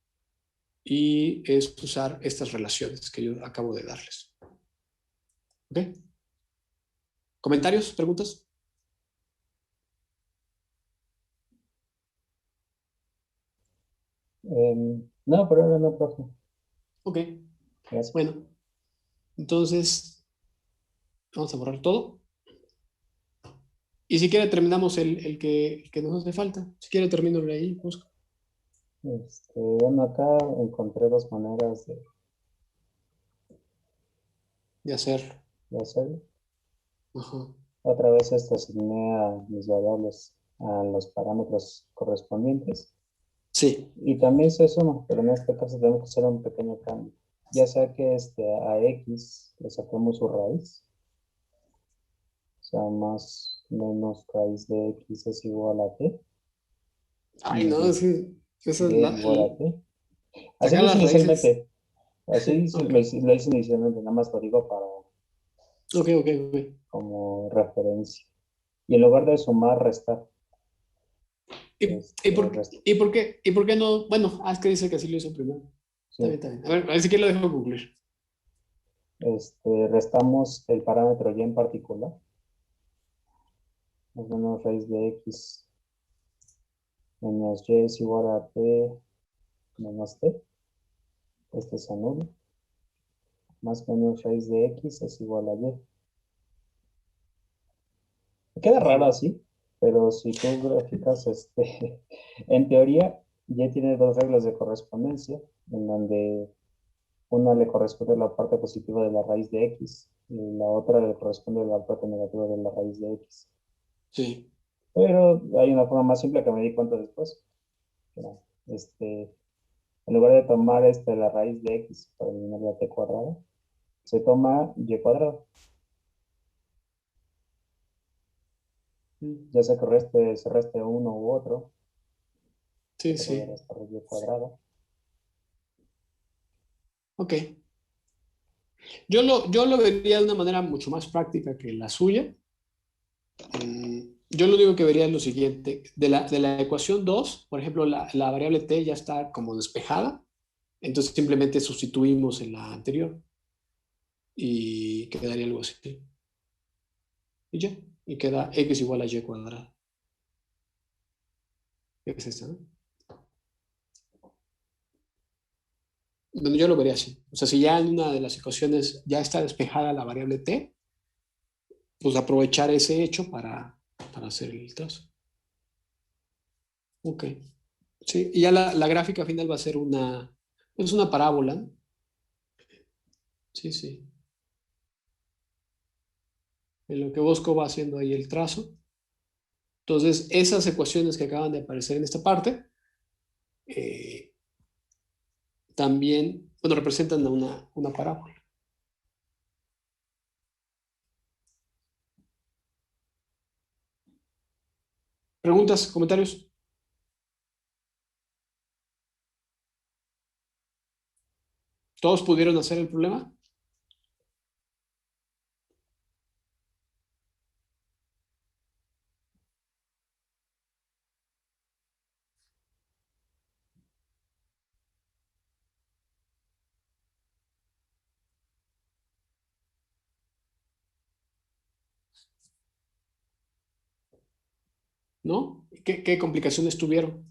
y es usar estas relaciones que yo acabo de darles. ¿Ok? ¿Comentarios? ¿Preguntas? No, pero ahora no, profe. Ok. Gracias. Bueno, entonces vamos a borrar todo. Y si quiere terminamos el que nos hace falta. Si quiere termino ahí, busco. Bueno, acá encontré dos maneras De hacerlo. de hacerlo. Ajá. Otra vez asigné a mis variables a los parámetros correspondientes. Sí. Y también se suma, pero en este caso tenemos que hacer un pequeño cambio. Ya sea que a x le saquemos su raíz. O sea, más menos raíz de x es igual a t. Ay, no, es que eso es igual a t. Así sacar lo hice las raíces. inicialmente. Así Okay. lo hice inicialmente, nada más lo digo para Ok. como referencia. Y en lugar de sumar, restar. ¿Y por qué no? Bueno, es que dice que así lo hizo primero. Sí. Está bien. A ver si que lo dejo concluir. Restamos el parámetro y en particular. Más menos raíz de x menos y es igual a t menos t. Este se anula. Más menos raíz de x es igual a y. ¿Me queda raro así? Pero si tú graficas, en teoría, ya tiene dos reglas de correspondencia, en donde una le corresponde a la parte positiva de la raíz de x y la otra le corresponde a la parte negativa de la raíz de x. Sí. Pero hay una forma más simple que me di cuenta después. Era, en lugar de tomar la raíz de x para eliminar la t cuadrada, se toma y cuadrado. Ya sea que se reste uno u otro. Sí, sí. Y cuadrado. Ok. Yo lo vería de una manera mucho más práctica que la suya. Yo lo único que vería es lo siguiente. De la ecuación 2, por ejemplo, la variable t ya está como despejada. Entonces simplemente sustituimos en la anterior. Y quedaría algo así. Y ya. Y queda x igual a y cuadrada. Es esta, ¿no? Bueno, yo lo vería así. O sea, si ya en una de las ecuaciones ya está despejada la variable t, pues aprovechar ese hecho para hacer el trazo. Ok. Sí, y ya la gráfica final va a ser es una parábola, ¿no? Sí, sí. En lo que Bosco va haciendo ahí el trazo. Entonces, esas ecuaciones que acaban de aparecer en esta parte, también, bueno, representan una parábola. ¿Preguntas, comentarios? ¿Todos pudieron hacer el problema? ¿No? ¿Qué complicaciones tuvieron?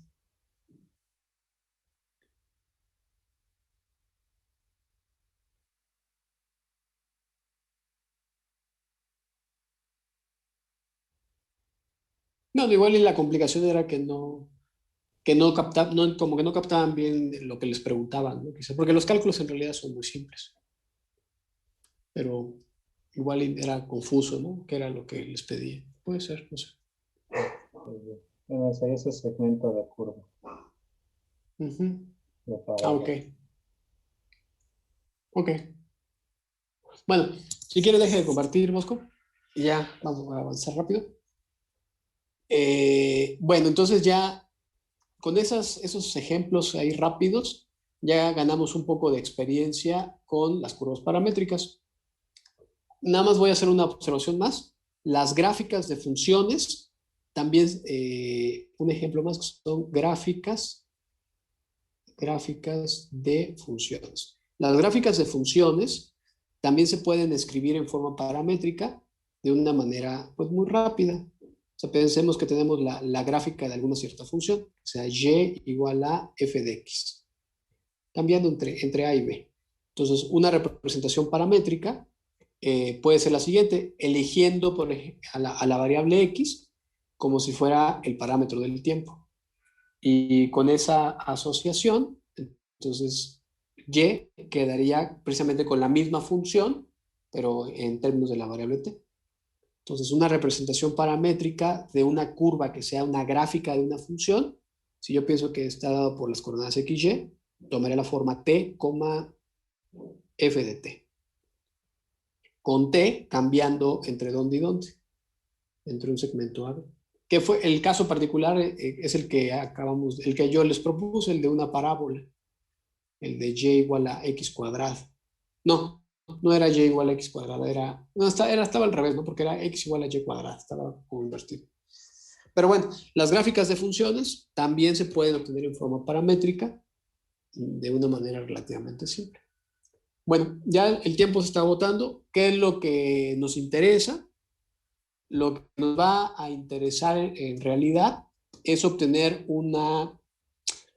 No, igual y la complicación era como que no captaban bien lo que les preguntaban, ¿no? Quizá, porque los cálculos en realidad son muy simples. Pero igual era confuso, ¿no? ¿Qué era lo que les pedía? Puede ser, no sé. Bueno, sería ese segmento de curva. Ok. Ok. Bueno, si quieres deje de compartir, Bosco. Y ya vamos a avanzar rápido. Bueno, entonces ya con esos ejemplos ahí rápidos, ya ganamos un poco de experiencia con las curvas paramétricas. Nada más voy a hacer una observación más. Las gráficas de funciones, también un ejemplo más son gráficas de funciones. Las gráficas de funciones también se pueden escribir en forma paramétrica de una manera pues, muy rápida. O sea, pensemos que tenemos la gráfica de alguna cierta función, o sea, y igual a f de x, cambiando entre a y b. Entonces, una representación paramétrica puede ser la siguiente, eligiendo por ejemplo, a la variable x como si fuera el parámetro del tiempo. Y con esa asociación, entonces y quedaría precisamente con la misma función, pero en términos de la variable t. Entonces, una representación paramétrica de una curva que sea una gráfica de una función, si yo pienso que está dado por las coordenadas x, y, tomaré la forma t, f de t. Con t cambiando entre dónde y dónde, entre un segmento a b. Que fue el caso particular, es el que yo les propuse, el de una parábola, el de y igual a x cuadrado. No era y igual a x cuadrada, estaba al revés, ¿no? Porque era x igual a y cuadrada, estaba como invertido. Pero bueno, las gráficas de funciones también se pueden obtener en forma paramétrica de una manera relativamente simple. Bueno, ya el tiempo se está agotando. ¿Qué es lo que nos interesa? Lo que nos va a interesar en realidad es obtener una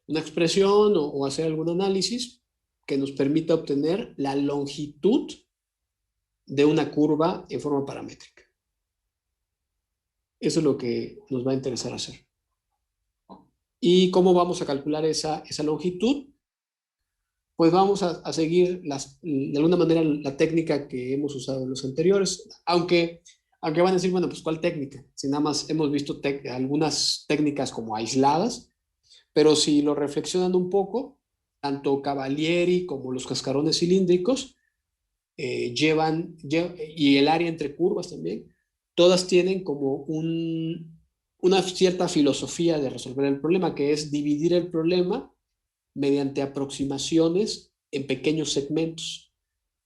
expresión o hacer algún análisis que nos permita obtener la longitud de una curva en forma paramétrica. Eso es lo que nos va a interesar hacer. ¿Y cómo vamos a calcular esa longitud? Pues vamos a seguir de alguna manera la técnica que hemos usado en los anteriores, aunque van a decir, bueno, pues ¿cuál técnica? Si nada más hemos visto algunas técnicas como aisladas, pero si lo reflexionan un poco, tanto Cavalieri como los cascarones cilíndricos y el área entre curvas también, todas tienen como una cierta filosofía de resolver el problema, que es dividir el problema mediante aproximaciones en pequeños segmentos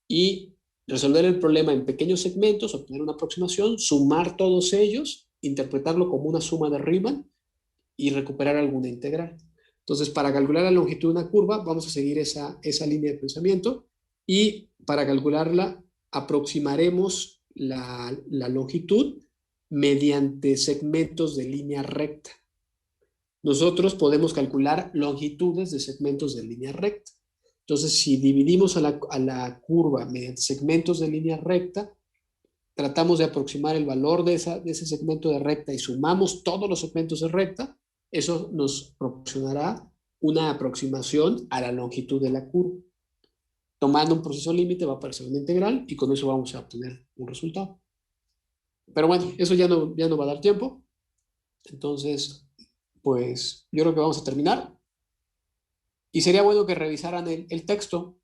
y resolver el problema en pequeños segmentos, obtener una aproximación, sumar todos ellos, interpretarlo como una suma de Riemann y recuperar alguna integral. Entonces, para calcular la longitud de una curva, vamos a seguir esa línea de pensamiento y para calcularla aproximaremos la longitud mediante segmentos de línea recta. Nosotros podemos calcular longitudes de segmentos de línea recta. Entonces, si dividimos a la curva mediante segmentos de línea recta, tratamos de aproximar el valor de ese segmento de recta y sumamos todos los segmentos de recta, eso nos proporcionará una aproximación a la longitud de la curva. Tomando un proceso límite va a aparecer una integral y con eso vamos a obtener un resultado. Pero bueno, eso ya no va a dar tiempo. Entonces, pues yo creo que vamos a terminar. Y sería bueno que revisaran el texto,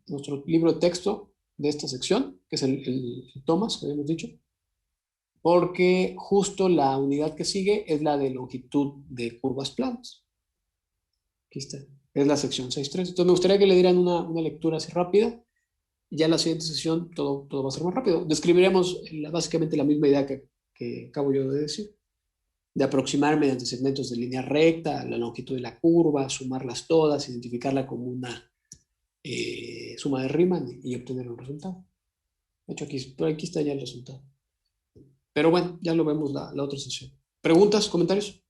nuestro libro de texto de esta sección, que es el Thomas, que habíamos dicho, porque justo la unidad que sigue es la de longitud de curvas planas. Aquí está, es la sección 6.3. Entonces me gustaría que le dieran una lectura así rápida. Ya en la siguiente sesión todo va a ser más rápido. Describiremos básicamente la misma idea que acabo yo de decir, de aproximar mediante segmentos de línea recta la longitud de la curva, sumarlas todas, identificarla como una suma de Riemann y obtener un resultado. De hecho, aquí está ya el resultado. Pero bueno, ya lo vemos la otra sesión. ¿Preguntas, comentarios?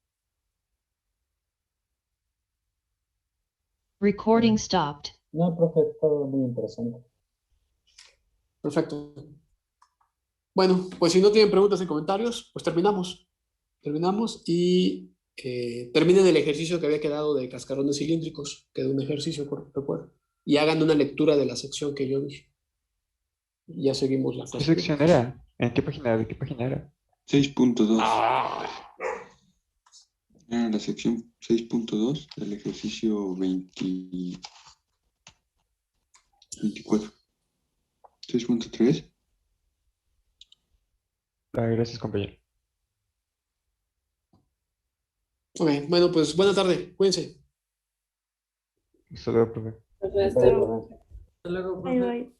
Recording stopped. No, profe, todo muy interesante. Perfecto. Bueno, pues si no tienen preguntas ni comentarios, pues terminamos. Terminamos y terminen el ejercicio que había quedado de cascarones cilíndricos. Quedó un ejercicio, recuerdo. Y hagan una lectura de la sección que yo dije. Y ya seguimos la ¿Qué clase. sección era? ¿En qué página? ¿De qué página era? 6.2. Ah, Era la sección 6.2 del ejercicio 24. 6.3. gracias, compañero. Ok, bueno, pues buena tarde. Cuídense. Hasta luego, profe. Hasta luego. Bye, bye.